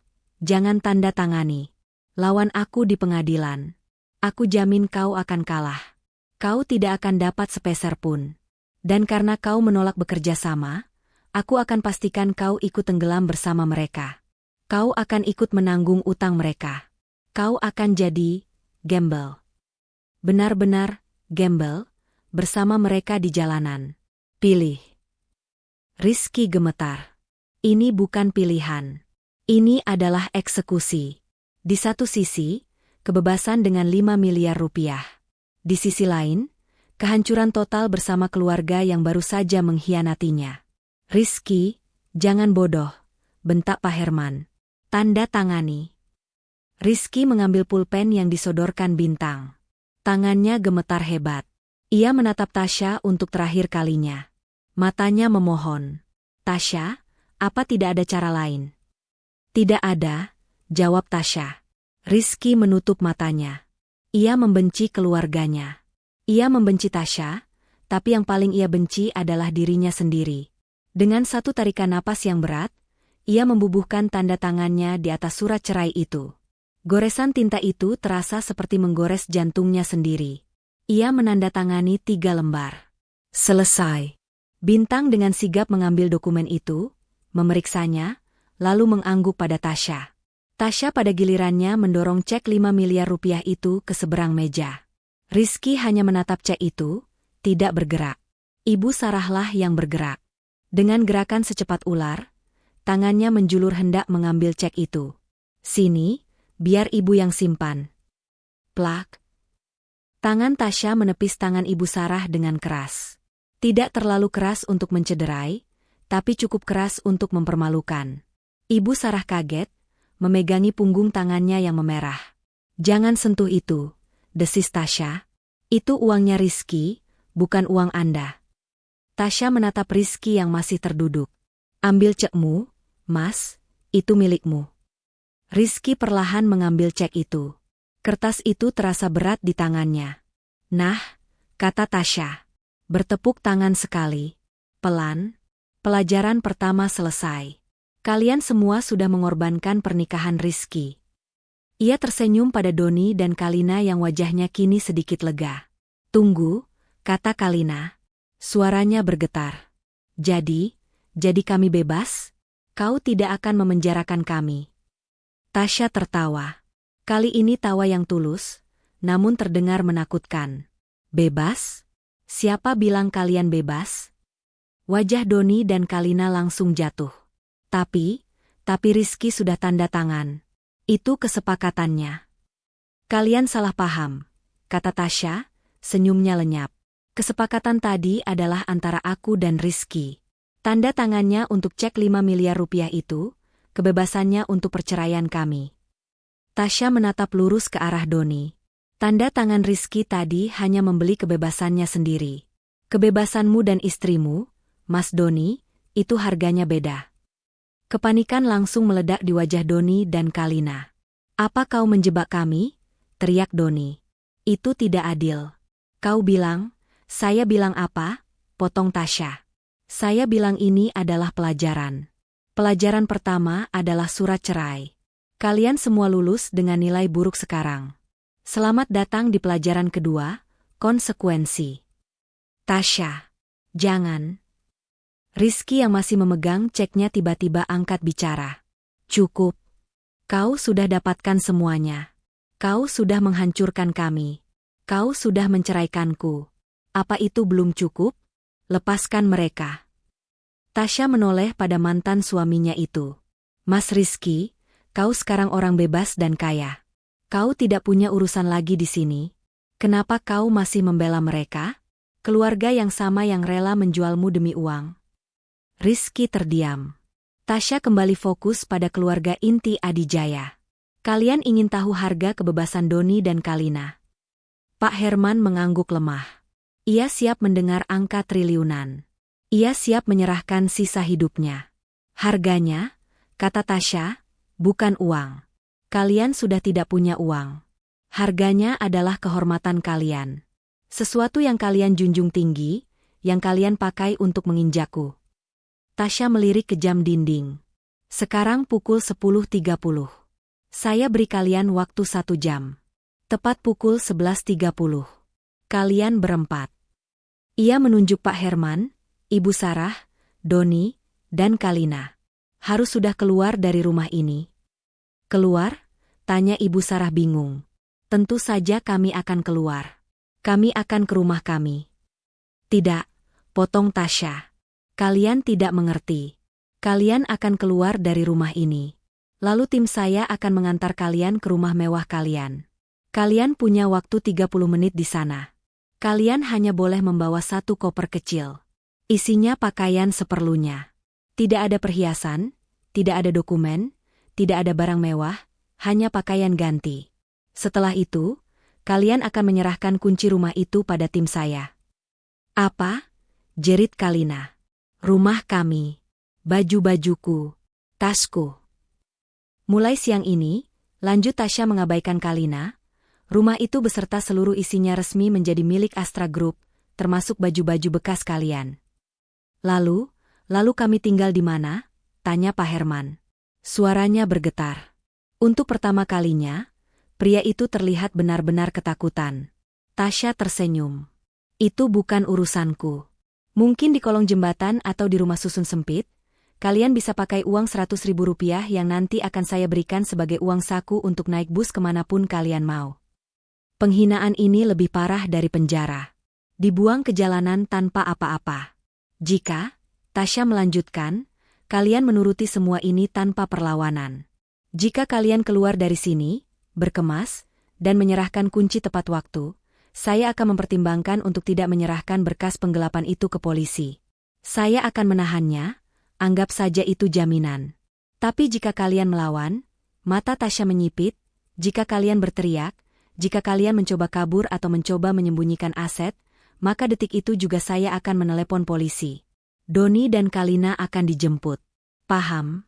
jangan tanda tangani. Lawan aku di pengadilan. Aku jamin kau akan kalah. Kau tidak akan dapat sepeser pun. Dan karena kau menolak bekerja sama, aku akan pastikan kau ikut tenggelam bersama mereka. Kau akan ikut menanggung utang mereka. Kau akan jadi gembel. Benar-benar gembel bersama mereka di jalanan. Pilih. Rizky gemetar. Ini bukan pilihan. Ini adalah eksekusi. Di satu sisi, kebebasan dengan 5 miliar rupiah. Di sisi lain, kehancuran total bersama keluarga yang baru saja mengkhianatinya. Rizky, jangan bodoh, bentak Pak Herman. Tanda tangani. Rizky mengambil pulpen yang disodorkan Bintang. Tangannya gemetar hebat. Ia menatap Tasya untuk terakhir kalinya. Matanya memohon. Tasya, apa tidak ada cara lain? Tidak ada, jawab Tasya. Rizky menutup matanya. Ia membenci keluarganya. Ia membenci Tasya, tapi yang paling ia benci adalah dirinya sendiri. Dengan satu tarikan napas yang berat, ia membubuhkan tanda tangannya di atas surat cerai itu. Goresan tinta itu terasa seperti menggores jantungnya sendiri. Ia menandatangani 3 lembar. Selesai. Bintang dengan sigap mengambil dokumen itu, memeriksanya, lalu mengangguk pada Tasya. Tasya pada gilirannya mendorong cek 5 miliar rupiah itu ke seberang meja. Rizky hanya menatap cek itu, tidak bergerak. Ibu Sarahlah yang bergerak. Dengan gerakan secepat ular, tangannya menjulur hendak mengambil cek itu. Sini, biar ibu yang simpan. Plak. Tangan Tasya menepis tangan Ibu Sarah dengan keras. Tidak terlalu keras untuk mencederai, tapi cukup keras untuk mempermalukan. Ibu Sarah kaget, memegangi punggung tangannya yang memerah. Jangan sentuh itu, desis Tasya. Itu uangnya Rizky, bukan uang Anda. Tasya menatap Rizky yang masih terduduk. Ambil cekmu, Mas, itu milikmu. Rizky perlahan mengambil cek itu. Kertas itu terasa berat di tangannya. Nah, kata Tasya. Bertepuk tangan sekali. Pelan. Pelajaran pertama selesai. Kalian semua sudah mengorbankan pernikahan Rizky. Ia tersenyum pada Doni dan Kalina yang wajahnya kini sedikit lega. Tunggu, kata Kalina. Suaranya bergetar. Jadi kami bebas? Kau tidak akan memenjarakan kami. Tasya tertawa. Kali ini tawa yang tulus, namun terdengar menakutkan. Bebas? Siapa bilang kalian bebas? Wajah Doni dan Kalina langsung jatuh. Tapi Rizky sudah tanda tangan. Itu kesepakatannya. Kalian salah paham, kata Tasya, senyumnya lenyap. Kesepakatan tadi adalah antara aku dan Rizky. Tanda tangannya untuk cek 5 miliar rupiah itu, kebebasannya untuk perceraian kami. Tasya menatap lurus ke arah Doni. Tanda tangan Rizky tadi hanya membeli kebebasannya sendiri. Kebebasanmu dan istrimu, Mas Doni, itu harganya beda. Kepanikan langsung meledak di wajah Doni dan Kalina. Apa kau menjebak kami? Teriak Doni. Itu tidak adil. Kau bilang, saya bilang apa? Potong Tasya. Saya bilang ini adalah pelajaran. Pelajaran pertama adalah surat cerai. Kalian semua lulus dengan nilai buruk sekarang. Selamat datang di pelajaran kedua, konsekuensi. Tasya. Jangan. Rizky yang masih memegang ceknya tiba-tiba angkat bicara. Cukup. Kau sudah dapatkan semuanya. Kau sudah menghancurkan kami. Kau sudah menceraikanku. Apa itu belum cukup? Lepaskan mereka. Tasya menoleh pada mantan suaminya itu. Mas Rizky, kau sekarang orang bebas dan kaya. Kau tidak punya urusan lagi di sini. Kenapa kau masih membela mereka? Keluarga yang sama yang rela menjualmu demi uang. Rizky terdiam. Tasya kembali fokus pada keluarga inti Adijaya. Kalian ingin tahu harga kebebasan Doni dan Kalina? Pak Herman mengangguk lemah. Ia siap mendengar angka triliunan. Ia siap menyerahkan sisa hidupnya. Harganya, kata Tasya, bukan uang. Kalian sudah tidak punya uang. Harganya adalah kehormatan kalian. Sesuatu yang kalian junjung tinggi, yang kalian pakai untuk menginjakku. Tasya melirik ke jam dinding. Sekarang pukul 10.30. Saya beri kalian waktu 1 jam. Tepat pukul 11.30. Kalian berempat. Ia menunjuk Pak Herman, Ibu Sarah, Doni, dan Kalina. Harus sudah keluar dari rumah ini. Keluar? Tanya Ibu Sarah bingung. Tentu saja kami akan keluar. Kami akan ke rumah kami. Tidak, potong Tasya. Kalian tidak mengerti. Kalian akan keluar dari rumah ini. Lalu tim saya akan mengantar kalian ke rumah mewah kalian. Kalian punya waktu 30 menit di sana. Kalian hanya boleh membawa 1 koper kecil. Isinya pakaian seperlunya. Tidak ada perhiasan, tidak ada dokumen, tidak ada barang mewah, hanya pakaian ganti. Setelah itu, kalian akan menyerahkan kunci rumah itu pada tim saya. Apa? Jerit Kalina. Rumah kami. Baju-bajuku. Tasku. Mulai siang ini, lanjut Tasya mengabaikan Kalina, rumah itu beserta seluruh isinya resmi menjadi milik Astra Group, termasuk baju-baju bekas kalian. Lalu kami tinggal di mana? Tanya Pak Herman. Suaranya bergetar. Untuk pertama kalinya, pria itu terlihat benar-benar ketakutan. Tasya tersenyum. Itu bukan urusanku. Mungkin di kolong jembatan atau di rumah susun sempit, kalian bisa pakai uang 100.000 rupiah yang nanti akan saya berikan sebagai uang saku untuk naik bus kemanapun kalian mau. Penghinaan ini lebih parah dari penjara. Dibuang ke jalanan tanpa apa-apa. Jika, Tasya melanjutkan, kalian menuruti semua ini tanpa perlawanan. Jika kalian keluar dari sini, berkemas, dan menyerahkan kunci tepat waktu, saya akan mempertimbangkan untuk tidak menyerahkan berkas penggelapan itu ke polisi. Saya akan menahannya, anggap saja itu jaminan. Tapi jika kalian melawan, mata Tasya menyipit, jika kalian berteriak, jika kalian mencoba kabur atau mencoba menyembunyikan aset, maka detik itu juga saya akan menelepon polisi. Doni dan Kalina akan dijemput. Paham?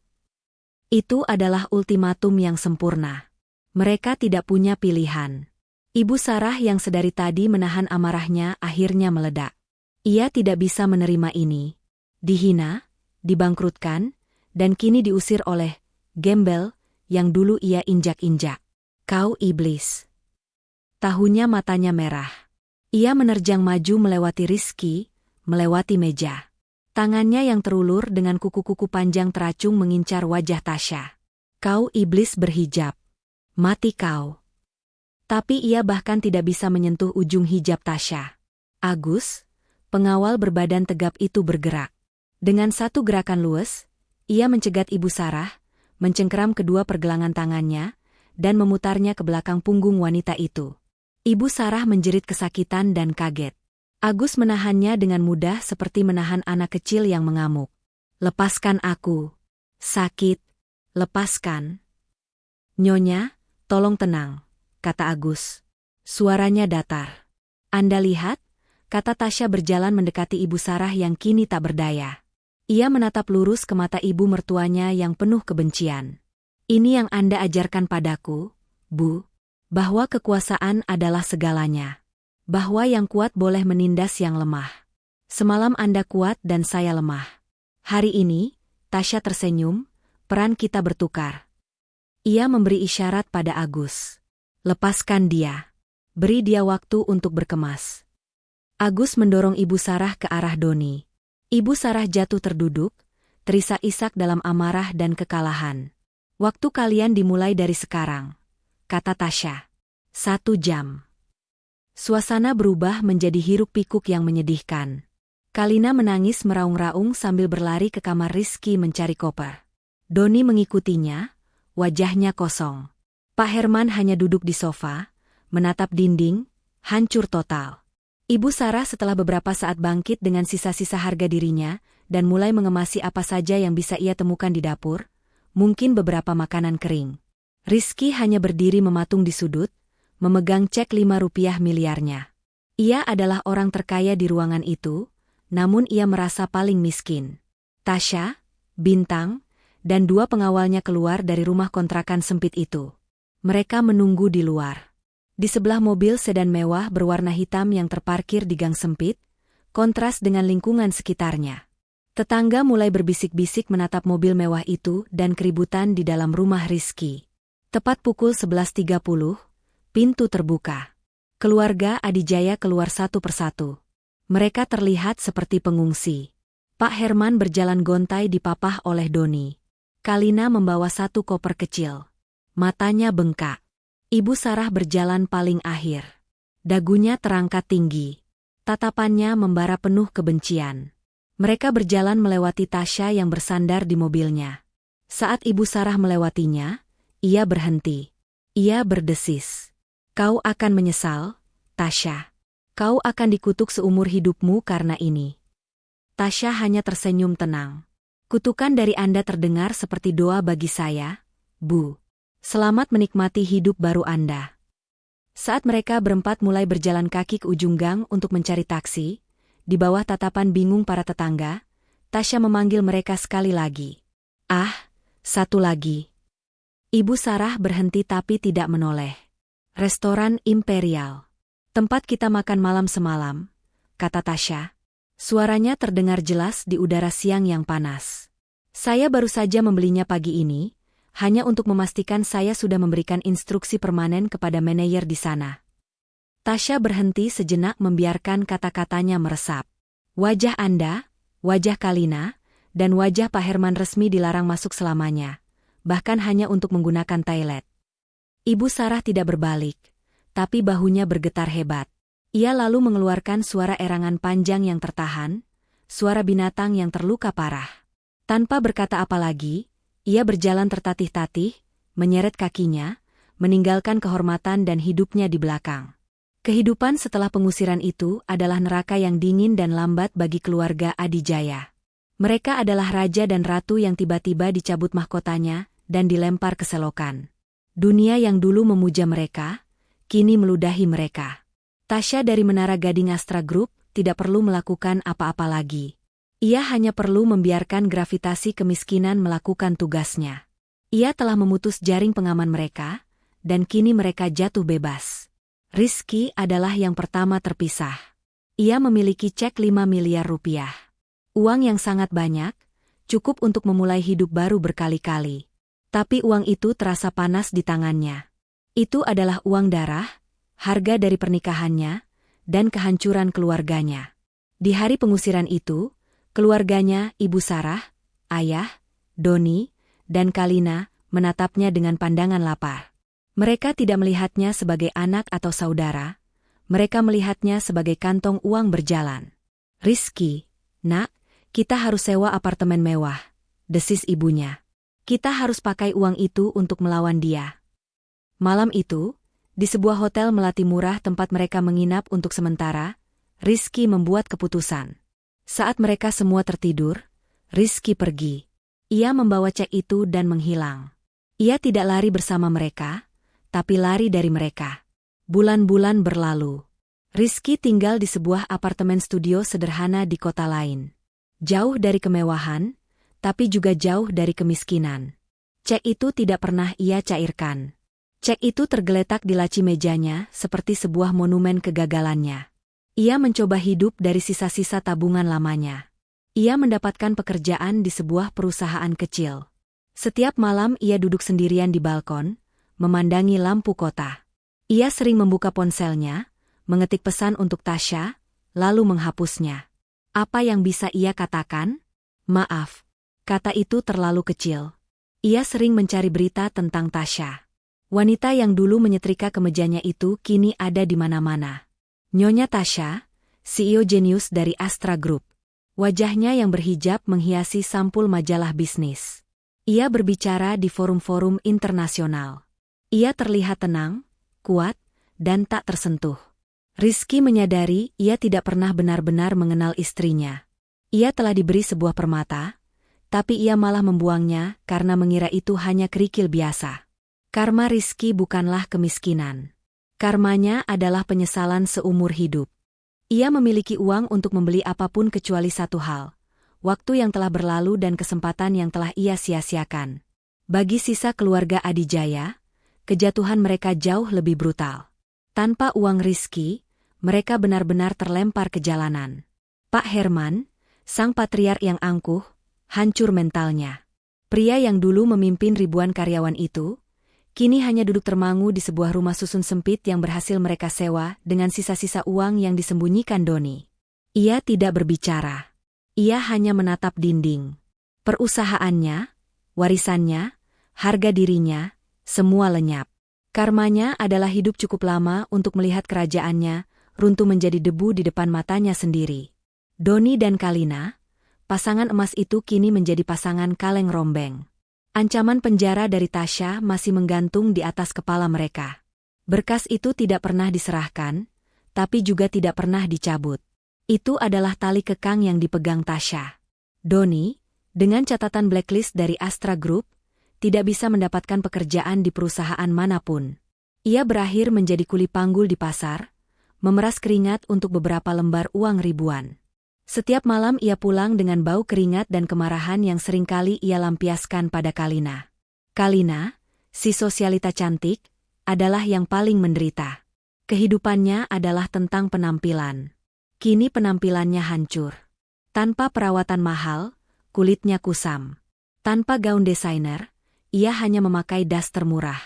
Itu adalah ultimatum yang sempurna. Mereka tidak punya pilihan. Ibu Sarah yang sedari tadi menahan amarahnya akhirnya meledak. Ia tidak bisa menerima ini. Dihina, dibangkrutkan, dan kini diusir oleh gembel yang dulu ia injak-injak. Kau iblis. Tahunya matanya merah. Ia menerjang maju melewati Rizky, melewati meja. Tangannya yang terulur dengan kuku-kuku panjang teracung mengincar wajah Tasya. Kau iblis berhijab. Mati kau. Tapi ia bahkan tidak bisa menyentuh ujung hijab Tasya. Agus, pengawal berbadan tegap itu bergerak. Dengan satu gerakan luwes, ia mencegat Ibu Sarah, mencengkeram kedua pergelangan tangannya, dan memutarnya ke belakang punggung wanita itu. Ibu Sarah menjerit kesakitan dan kaget. Agus menahannya dengan mudah seperti menahan anak kecil yang mengamuk. Lepaskan aku. Sakit. Lepaskan. Nyonya, tolong tenang, kata Agus. Suaranya datar. Anda lihat? Kata Tasya berjalan mendekati Ibu Sarah yang kini tak berdaya. Ia menatap lurus ke mata ibu mertuanya yang penuh kebencian. Ini yang Anda ajarkan padaku, Bu, bahwa kekuasaan adalah segalanya. Bahwa yang kuat boleh menindas yang lemah. Semalam Anda kuat dan saya lemah. Hari ini, Tasya tersenyum, peran kita bertukar. Ia memberi isyarat pada Agus. Lepaskan dia. Beri dia waktu untuk berkemas. Agus mendorong Ibu Sarah ke arah Doni. Ibu Sarah jatuh terduduk, terisak-isak dalam amarah dan kekalahan. Waktu kalian dimulai dari sekarang, kata Tasya. 1 jam. Suasana berubah menjadi hiruk-pikuk yang menyedihkan. Kalina menangis meraung-raung sambil berlari ke kamar Rizky mencari koper. Doni mengikutinya, wajahnya kosong. Pak Herman hanya duduk di sofa, menatap dinding, hancur total. Ibu Sarah setelah beberapa saat bangkit dengan sisa-sisa harga dirinya, dan mulai mengemasi apa saja yang bisa ia temukan di dapur, mungkin beberapa makanan kering. Rizky hanya berdiri mematung di sudut, memegang cek 5 rupiah miliarnya. Ia adalah orang terkaya di ruangan itu, namun ia merasa paling miskin. Tasya, Bintang, dan 2 pengawalnya keluar dari rumah kontrakan sempit itu. Mereka menunggu di luar. Di sebelah mobil sedan mewah berwarna hitam yang terparkir di gang sempit, kontras dengan lingkungan sekitarnya. Tetangga mulai berbisik-bisik menatap mobil mewah itu dan keributan di dalam rumah Rizky. Tepat pukul 11.30, pintu terbuka. Keluarga Adijaya keluar satu persatu. Mereka terlihat seperti pengungsi. Pak Herman berjalan gontai dipapah oleh Doni. Kalina membawa 1 koper kecil. Matanya bengkak. Ibu Sarah berjalan paling akhir. Dagunya terangkat tinggi. Tatapannya membara penuh kebencian. Mereka berjalan melewati Tasya yang bersandar di mobilnya. Saat Ibu Sarah melewatinya, ia berhenti. Ia berdesis. Kau akan menyesal, Tasya. Kau akan dikutuk seumur hidupmu karena ini. Tasya hanya tersenyum tenang. Kutukan dari Anda terdengar seperti doa bagi saya, Bu. Selamat menikmati hidup baru Anda. Saat mereka berempat mulai berjalan kaki ke ujung gang untuk mencari taksi, di bawah tatapan bingung para tetangga, Tasya memanggil mereka sekali lagi. Ah, satu lagi. Ibu Sarah berhenti tapi tidak menoleh. Restoran Imperial. Tempat kita makan malam semalam, kata Tasya. Suaranya terdengar jelas di udara siang yang panas. Saya baru saja membelinya pagi ini, hanya untuk memastikan saya sudah memberikan instruksi permanen kepada manajer di sana. Tasya berhenti sejenak membiarkan kata-katanya meresap. Wajah Anda, wajah Kalina, dan wajah Pak Herman resmi dilarang masuk selamanya, bahkan hanya untuk menggunakan toilet. Ibu Sarah tidak berbalik, tapi bahunya bergetar hebat. Ia lalu mengeluarkan suara erangan panjang yang tertahan, suara binatang yang terluka parah. Tanpa berkata apa lagi, ia berjalan tertatih-tatih, menyeret kakinya, meninggalkan kehormatan dan hidupnya di belakang. Kehidupan setelah pengusiran itu adalah neraka yang dingin dan lambat bagi keluarga Adijaya. Mereka adalah raja dan ratu yang tiba-tiba dicabut mahkotanya dan dilempar ke selokan. Dunia yang dulu memuja mereka, kini meludahi mereka. Tasya dari Menara Gading Astra Group tidak perlu melakukan apa-apa lagi. Ia hanya perlu membiarkan gravitasi kemiskinan melakukan tugasnya. Ia telah memutus jaring pengaman mereka, dan kini mereka jatuh bebas. Rizky adalah yang pertama terpisah. Ia memiliki cek 5 miliar rupiah. Uang yang sangat banyak, cukup untuk memulai hidup baru berkali-kali. Tapi uang itu terasa panas di tangannya. Itu adalah uang darah, harga dari pernikahannya, dan kehancuran keluarganya. Di hari pengusiran itu, keluarganya, Ibu Sarah, Ayah, Doni, dan Kalina, menatapnya dengan pandangan lapar. Mereka tidak melihatnya sebagai anak atau saudara, mereka melihatnya sebagai kantong uang berjalan. Rizky, nak, kita harus sewa apartemen mewah, desis ibunya. Kita harus pakai uang itu untuk melawan dia. Malam itu, di sebuah hotel melati murah tempat mereka menginap untuk sementara, Rizky membuat keputusan. Saat mereka semua tertidur, Rizky pergi. Ia membawa cek itu dan menghilang. Ia tidak lari bersama mereka, tapi lari dari mereka. Bulan-bulan berlalu. Rizky tinggal di sebuah apartemen studio sederhana di kota lain. Jauh dari kemewahan, tapi juga jauh dari kemiskinan. Cek itu tidak pernah ia cairkan. Cek itu tergeletak di laci mejanya seperti sebuah monumen kegagalannya. Ia mencoba hidup dari sisa-sisa tabungan lamanya. Ia mendapatkan pekerjaan di sebuah perusahaan kecil. Setiap malam ia duduk sendirian di balkon, memandangi lampu kota. Ia sering membuka ponselnya, mengetik pesan untuk Tasya, lalu menghapusnya. Apa yang bisa ia katakan? Maaf. Kata itu terlalu kecil. Ia sering mencari berita tentang Tasya. Wanita yang dulu menyetrika kemejanya itu kini ada di mana-mana. Nyonya Tasya, CEO jenius dari Astra Group. Wajahnya yang berhijab menghiasi sampul majalah bisnis. Ia berbicara di forum-forum internasional. Ia terlihat tenang, kuat, dan tak tersentuh. Rizky menyadari ia tidak pernah benar-benar mengenal istrinya. Ia telah diberi sebuah permata, tapi ia malah membuangnya karena mengira itu hanya kerikil biasa. Karma Rizky bukanlah kemiskinan. Karmanya adalah penyesalan seumur hidup. Ia memiliki uang untuk membeli apapun kecuali satu hal, waktu yang telah berlalu dan kesempatan yang telah ia sia-siakan. Bagi sisa keluarga Adijaya, kejatuhan mereka jauh lebih brutal. Tanpa uang Rizky, mereka benar-benar terlempar ke jalanan. Pak Herman, sang patriark yang angkuh, hancur mentalnya. Pria yang dulu memimpin ribuan karyawan itu, kini hanya duduk termangu di sebuah rumah susun sempit yang berhasil mereka sewa dengan sisa-sisa uang yang disembunyikan Doni. Ia tidak berbicara. Ia hanya menatap dinding. Perusahaannya, warisannya, harga dirinya, semua lenyap. Karmanya adalah hidup cukup lama untuk melihat kerajaannya runtuh menjadi debu di depan matanya sendiri. Doni dan Kalina, pasangan emas itu kini menjadi pasangan kaleng-rombeng. Ancaman penjara dari Tasya masih menggantung di atas kepala mereka. Berkas itu tidak pernah diserahkan, tapi juga tidak pernah dicabut. Itu adalah tali kekang yang dipegang Tasya. Doni, dengan catatan blacklist dari Astra Group, tidak bisa mendapatkan pekerjaan di perusahaan manapun. Ia berakhir menjadi kuli panggul di pasar, memeras keringat untuk beberapa lembar uang ribuan. Setiap malam ia pulang dengan bau keringat dan kemarahan yang seringkali ia lampiaskan pada Kalina. Kalina, si sosialita cantik, adalah yang paling menderita. Kehidupannya adalah tentang penampilan. Kini penampilannya hancur. Tanpa perawatan mahal, kulitnya kusam. Tanpa gaun desainer, ia hanya memakai das termurah.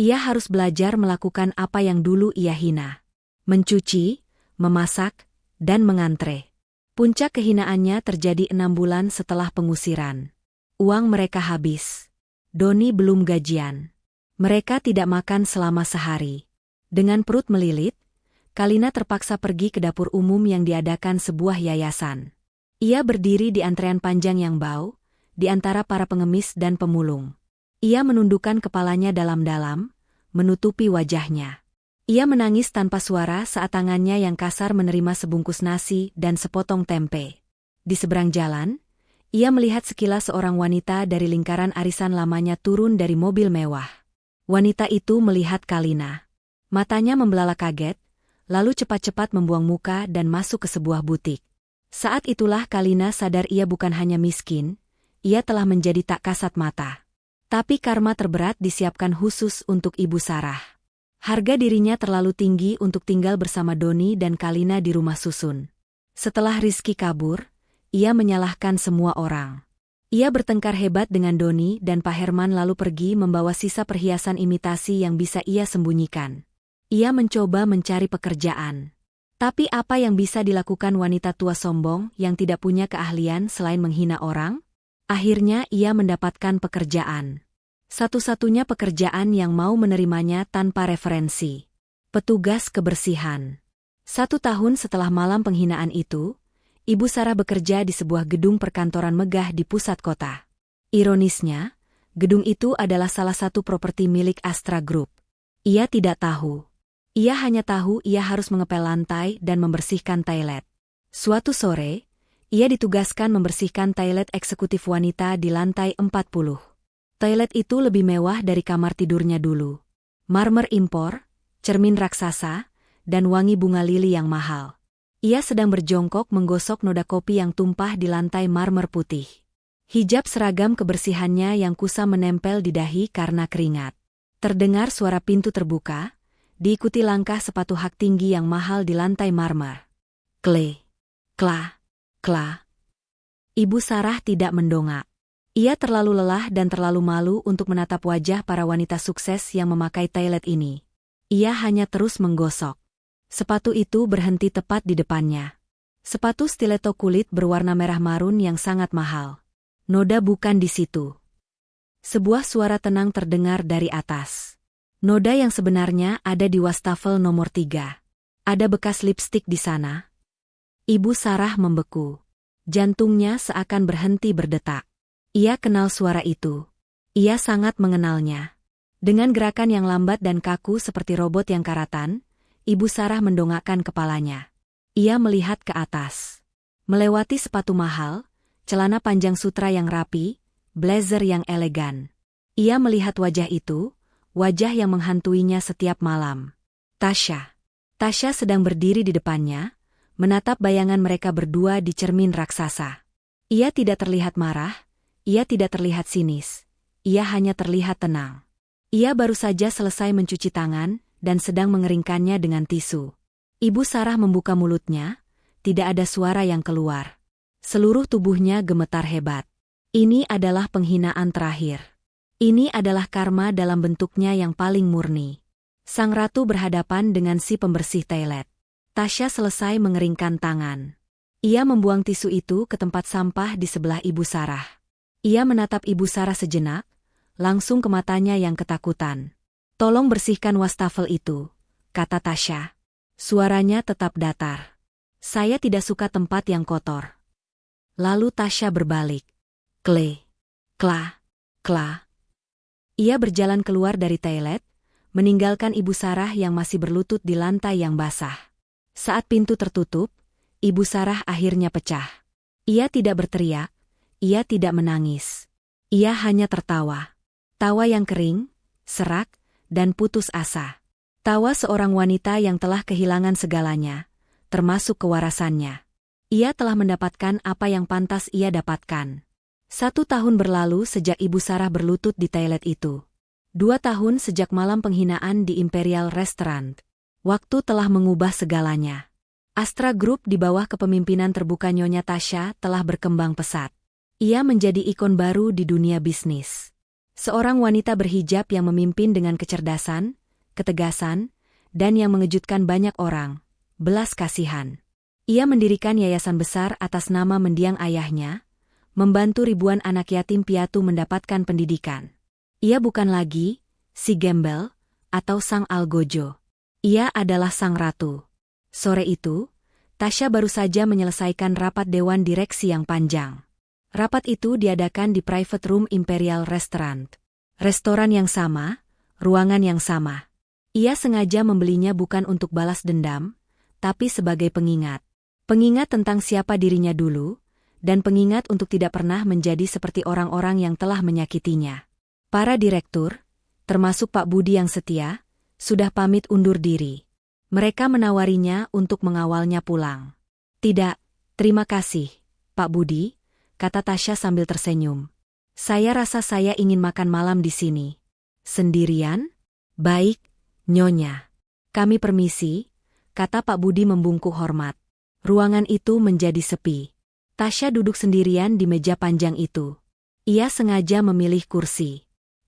Ia harus belajar melakukan apa yang dulu ia hina. Mencuci, memasak, dan mengantre. Puncak kehinaannya terjadi 6 bulan setelah pengusiran. Uang mereka habis. Doni belum gajian. Mereka tidak makan selama sehari. Dengan perut melilit, Kalina terpaksa pergi ke dapur umum yang diadakan sebuah yayasan. Ia berdiri di antrean panjang yang bau, di antara para pengemis dan pemulung. Ia menundukkan kepalanya dalam-dalam, menutupi wajahnya. Ia menangis tanpa suara saat tangannya yang kasar menerima sebungkus nasi dan sepotong tempe. Di seberang jalan, ia melihat sekilas seorang wanita dari lingkaran arisan lamanya turun dari mobil mewah. Wanita itu melihat Kalina. Matanya membelalak kaget, lalu cepat-cepat membuang muka dan masuk ke sebuah butik. Saat itulah Kalina sadar ia bukan hanya miskin, ia telah menjadi tak kasat mata. Tapi karma terberat disiapkan khusus untuk Ibu Sarah. Harga dirinya terlalu tinggi untuk tinggal bersama Doni dan Kalina di rumah susun. Setelah Rizky kabur, ia menyalahkan semua orang. Ia bertengkar hebat dengan Doni dan Pak Herman lalu pergi membawa sisa perhiasan imitasi yang bisa ia sembunyikan. Ia mencoba mencari pekerjaan. Tapi apa yang bisa dilakukan wanita tua sombong yang tidak punya keahlian selain menghina orang? Akhirnya ia mendapatkan pekerjaan. Satu-satunya pekerjaan yang mau menerimanya tanpa referensi. Petugas kebersihan. 1 tahun setelah malam penghinaan itu, Ibu Sarah bekerja di sebuah gedung perkantoran megah di pusat kota. Ironisnya, gedung itu adalah salah satu properti milik Astra Group. Ia tidak tahu. Ia hanya tahu ia harus mengepel lantai dan membersihkan toilet. Suatu sore, ia ditugaskan membersihkan toilet eksekutif wanita di lantai 40. Toilet itu lebih mewah dari kamar tidurnya dulu. Marmer impor, cermin raksasa, dan wangi bunga lili yang mahal. Ia sedang berjongkok menggosok noda kopi yang tumpah di lantai marmer putih. Hijab seragam kebersihannya yang kusam menempel di dahi karena keringat. Terdengar suara pintu terbuka, diikuti langkah sepatu hak tinggi yang mahal di lantai marmer. Kle, kla, kla. Ibu Sarah tidak mendongak. Ia terlalu lelah dan terlalu malu untuk menatap wajah para wanita sukses yang memakai toilet ini. Ia hanya terus menggosok. Sepatu itu berhenti tepat di depannya. Sepatu stiletto kulit berwarna merah marun yang sangat mahal. Noda bukan di situ. Sebuah suara tenang terdengar dari atas. Noda yang sebenarnya ada di wastafel nomor 3. Ada bekas lipstik di sana. Ibu Sarah membeku. Jantungnya seakan berhenti berdetak. Ia kenal suara itu. Ia sangat mengenalnya. Dengan gerakan yang lambat dan kaku seperti robot yang karatan, Ibu Sarah mendongakkan kepalanya. Ia melihat ke atas. Melewati sepatu mahal, celana panjang sutra yang rapi, blazer yang elegan. Ia melihat wajah itu, wajah yang menghantuinya setiap malam. Tasya. Tasya sedang berdiri di depannya, menatap bayangan mereka berdua di cermin raksasa. Ia tidak terlihat marah, ia tidak terlihat sinis. Ia hanya terlihat tenang. Ia baru saja selesai mencuci tangan dan sedang mengeringkannya dengan tisu. Ibu Sarah membuka mulutnya, tidak ada suara yang keluar. Seluruh tubuhnya gemetar hebat. Ini adalah penghinaan terakhir. Ini adalah karma dalam bentuknya yang paling murni. Sang ratu berhadapan dengan si pembersih toilet. Tasya selesai mengeringkan tangan. Ia membuang tisu itu ke tempat sampah di sebelah Ibu Sarah. Ia menatap Ibu Sarah sejenak, langsung ke matanya yang ketakutan. "Tolong bersihkan wastafel itu," kata Tasya. Suaranya tetap datar. "Saya tidak suka tempat yang kotor." Lalu Tasya berbalik. Kle, kla, kla. Ia berjalan keluar dari toilet, meninggalkan Ibu Sarah yang masih berlutut di lantai yang basah. Saat pintu tertutup, Ibu Sarah akhirnya pecah. Ia tidak berteriak, ia tidak menangis. Ia hanya tertawa. Tawa yang kering, serak, dan putus asa. Tawa seorang wanita yang telah kehilangan segalanya, termasuk kewarasannya. Ia telah mendapatkan apa yang pantas ia dapatkan. 1 tahun berlalu sejak Ibu Sarah berlutut di toilet itu. 2 tahun sejak malam penghinaan di Imperial Restaurant. Waktu telah mengubah segalanya. Astra Group di bawah kepemimpinan terbuka Nyonya Tasya telah berkembang pesat. Ia menjadi ikon baru di dunia bisnis. Seorang wanita berhijab yang memimpin dengan kecerdasan, ketegasan, dan yang mengejutkan banyak orang, belas kasihan. Ia mendirikan yayasan besar atas nama mendiang ayahnya, membantu ribuan anak yatim piatu mendapatkan pendidikan. Ia bukan lagi si gembel atau sang algojo. Ia adalah sang ratu. Sore itu, Tasya baru saja menyelesaikan rapat dewan direksi yang panjang. Rapat itu diadakan di private room Imperial Restaurant. Restoran yang sama, ruangan yang sama. Ia sengaja membelinya bukan untuk balas dendam, tapi sebagai pengingat. Pengingat tentang siapa dirinya dulu, dan pengingat untuk tidak pernah menjadi seperti orang-orang yang telah menyakitinya. Para direktur, termasuk Pak Budi yang setia, sudah pamit undur diri. Mereka menawarinya untuk mengawalnya pulang. "Tidak, terima kasih, Pak Budi," kata Tasya sambil tersenyum. "Saya rasa saya ingin makan malam di sini." "Sendirian?" "Baik, Nyonya. Kami permisi," kata Pak Budi membungkuk hormat. Ruangan itu menjadi sepi. Tasya duduk sendirian di meja panjang itu. Ia sengaja memilih kursi.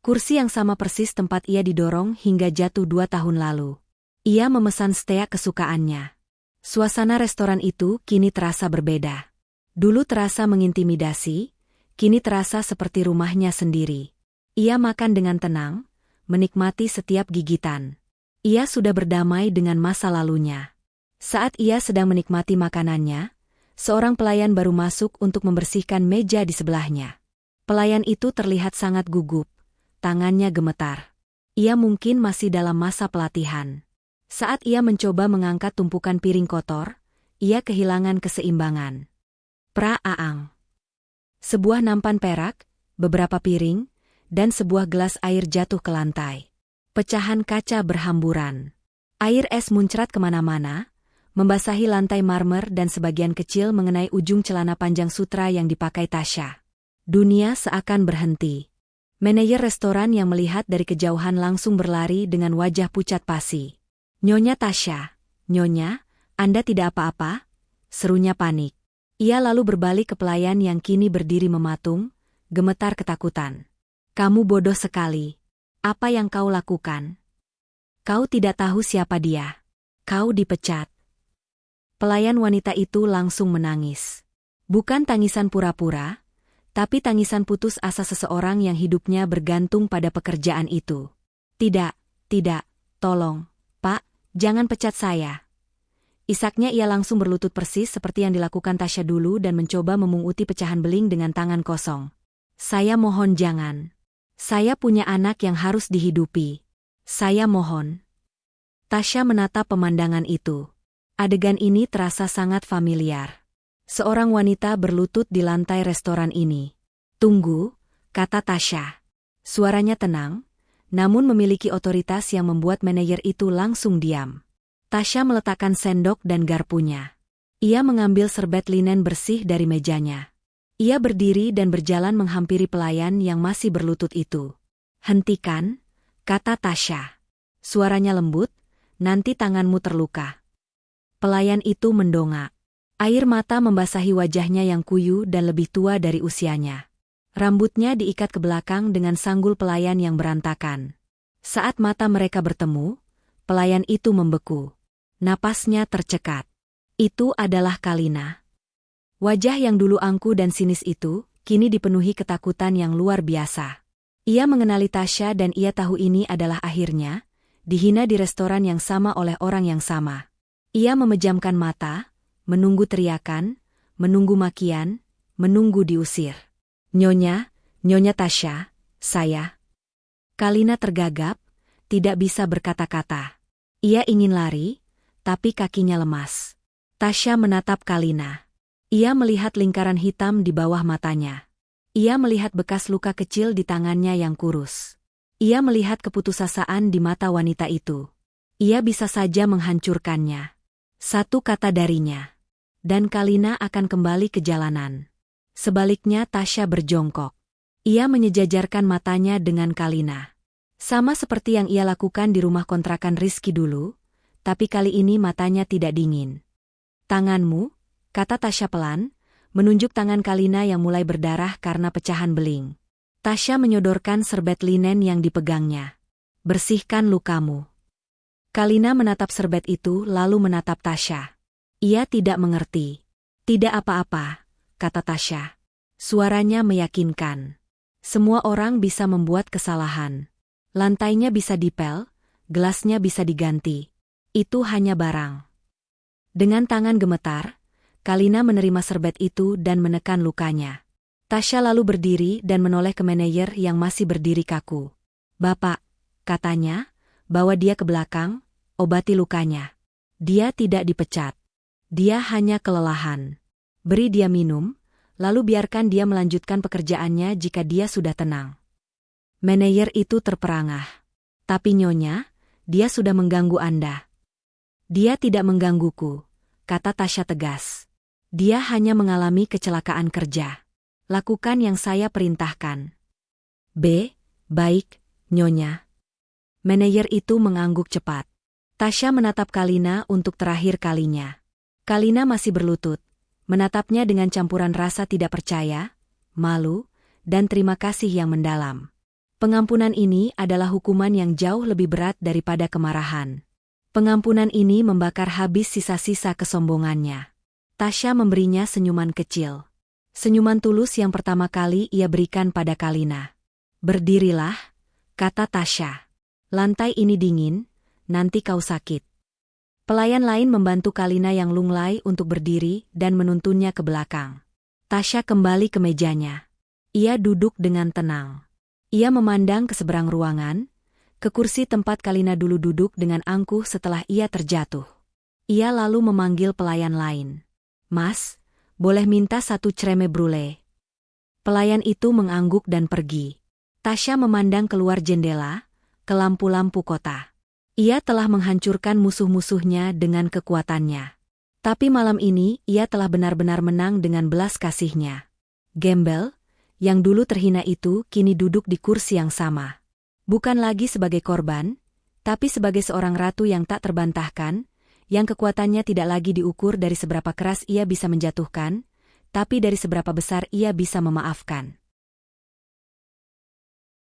Kursi yang sama persis tempat ia didorong hingga jatuh 2 tahun lalu. Ia memesan steak kesukaannya. Suasana restoran itu kini terasa berbeda. Dulu terasa mengintimidasi, kini terasa seperti rumahnya sendiri. Ia makan dengan tenang, menikmati setiap gigitan. Ia sudah berdamai dengan masa lalunya. Saat ia sedang menikmati makanannya, seorang pelayan baru masuk untuk membersihkan meja di sebelahnya. Pelayan itu terlihat sangat gugup. Tangannya gemetar. Ia mungkin masih dalam masa pelatihan. Saat ia mencoba mengangkat tumpukan piring kotor, ia kehilangan keseimbangan. Pra-aang. Sebuah nampan perak, beberapa piring, dan sebuah gelas air jatuh ke lantai. Pecahan kaca berhamburan. Air es muncrat kemana-mana, membasahi lantai marmer dan sebagian kecil mengenai ujung celana panjang sutra yang dipakai Tasya. Dunia seakan berhenti. Manajer restoran yang melihat dari kejauhan langsung berlari dengan wajah pucat pasi. "Nyonya Tasya, Nyonya, Anda tidak apa-apa?" serunya panik. Ia lalu berbalik ke pelayan yang kini berdiri mematung, gemetar ketakutan. "Kamu bodoh sekali. Apa yang kau lakukan? Kau tidak tahu siapa dia. Kau dipecat." Pelayan wanita itu langsung menangis. Bukan tangisan pura-pura, tapi tangisan putus asa seseorang yang hidupnya bergantung pada pekerjaan itu. "Tidak, tidak, tolong, Pak, jangan pecat saya." Isaknya ia langsung berlutut persis seperti yang dilakukan Tasya dulu dan mencoba memunguti pecahan beling dengan tangan kosong. "Saya mohon jangan. Saya punya anak yang harus dihidupi. Saya mohon." Tasya menatap pemandangan itu. Adegan ini terasa sangat familiar. Seorang wanita berlutut di lantai restoran ini. Tunggu, kata Tasya. Suaranya tenang, namun memiliki otoritas yang membuat manajer itu langsung diam. Tasya meletakkan sendok dan garpunya. Ia mengambil serbet linen bersih dari mejanya. Ia berdiri dan berjalan menghampiri pelayan yang masih berlutut itu. Hentikan, kata Tasya. Suaranya lembut, nanti tanganmu terluka. Pelayan itu mendongak. Air mata membasahi wajahnya yang kuyu dan lebih tua dari usianya. Rambutnya diikat ke belakang dengan sanggul pelayan yang berantakan. Saat mata mereka bertemu, pelayan itu membeku. Napasnya tercekat. Itu adalah Kalina. Wajah yang dulu angkuh dan sinis itu, kini dipenuhi ketakutan yang luar biasa. Ia mengenali Tasya dan ia tahu ini adalah akhirnya, dihina di restoran yang sama oleh orang yang sama. Ia memejamkan mata, menunggu teriakan, menunggu makian, menunggu diusir. Nyonya Tasya, saya. Kalina tergagap, tidak bisa berkata-kata. Ia ingin lari, tapi kakinya lemas. Tasya menatap Kalina. Ia melihat lingkaran hitam di bawah matanya. Ia melihat bekas luka kecil di tangannya yang kurus. Ia melihat keputusasaan di mata wanita itu. Ia bisa saja menghancurkannya. Satu kata darinya. Dan Kalina akan kembali ke jalanan. Sebaliknya Tasya berjongkok. Ia menyejajarkan matanya dengan Kalina. Sama seperti yang ia lakukan di rumah kontrakan Rizky dulu, tapi kali ini matanya tidak dingin. Tanganmu, kata Tasya pelan, menunjuk tangan Kalina yang mulai berdarah karena pecahan beling. Tasya menyodorkan serbet linen yang dipegangnya. Bersihkan lukamu. Kalina menatap serbet itu lalu menatap Tasya. Ia tidak mengerti. Tidak apa-apa, kata Tasya. Suaranya meyakinkan. Semua orang bisa membuat kesalahan. Lantainya bisa dipel, gelasnya bisa diganti. Itu hanya barang. Dengan tangan gemetar, Kalina menerima serbet itu dan menekan lukanya. Tasya lalu berdiri dan menoleh ke manajer yang masih berdiri kaku. Bapak, katanya, bawa dia ke belakang, obati lukanya. Dia tidak dipecat. Dia hanya kelelahan. Beri dia minum, lalu biarkan dia melanjutkan pekerjaannya jika dia sudah tenang. Manajer itu terperangah. Tapi nyonya, dia sudah mengganggu Anda. Dia tidak menggangguku, kata Tasya tegas. Dia hanya mengalami kecelakaan kerja. Lakukan yang saya perintahkan. Baik, nyonya. Manajer itu mengangguk cepat. Tasya menatap Kalina untuk terakhir kalinya. Kalina masih berlutut, menatapnya dengan campuran rasa tidak percaya, malu, dan terima kasih yang mendalam. Pengampunan ini adalah hukuman yang jauh lebih berat daripada kemarahan. Pengampunan ini membakar habis sisa-sisa kesombongannya. Tasya memberinya senyuman kecil. Senyuman tulus yang pertama kali ia berikan pada Kalina. Berdirilah, kata Tasya. Lantai ini dingin, nanti kau sakit. Pelayan lain membantu Kalina yang lunglai untuk berdiri dan menuntunnya ke belakang. Tasya kembali ke mejanya. Ia duduk dengan tenang. Ia memandang ke seberang ruangan, ke kursi tempat Kalina dulu duduk dengan angkuh setelah ia terjatuh. Ia lalu memanggil pelayan lain. Mas, boleh minta satu creme brulee? Pelayan itu mengangguk dan pergi. Tasya memandang keluar jendela, ke lampu-lampu kota. Ia telah menghancurkan musuh-musuhnya dengan kekuatannya. Tapi malam ini ia telah benar-benar menang dengan belas kasihnya. Gembel, yang dulu terhina itu kini duduk di kursi yang sama. Bukan lagi sebagai korban, tapi sebagai seorang ratu yang tak terbantahkan, yang kekuatannya tidak lagi diukur dari seberapa keras ia bisa menjatuhkan, tapi dari seberapa besar ia bisa memaafkan.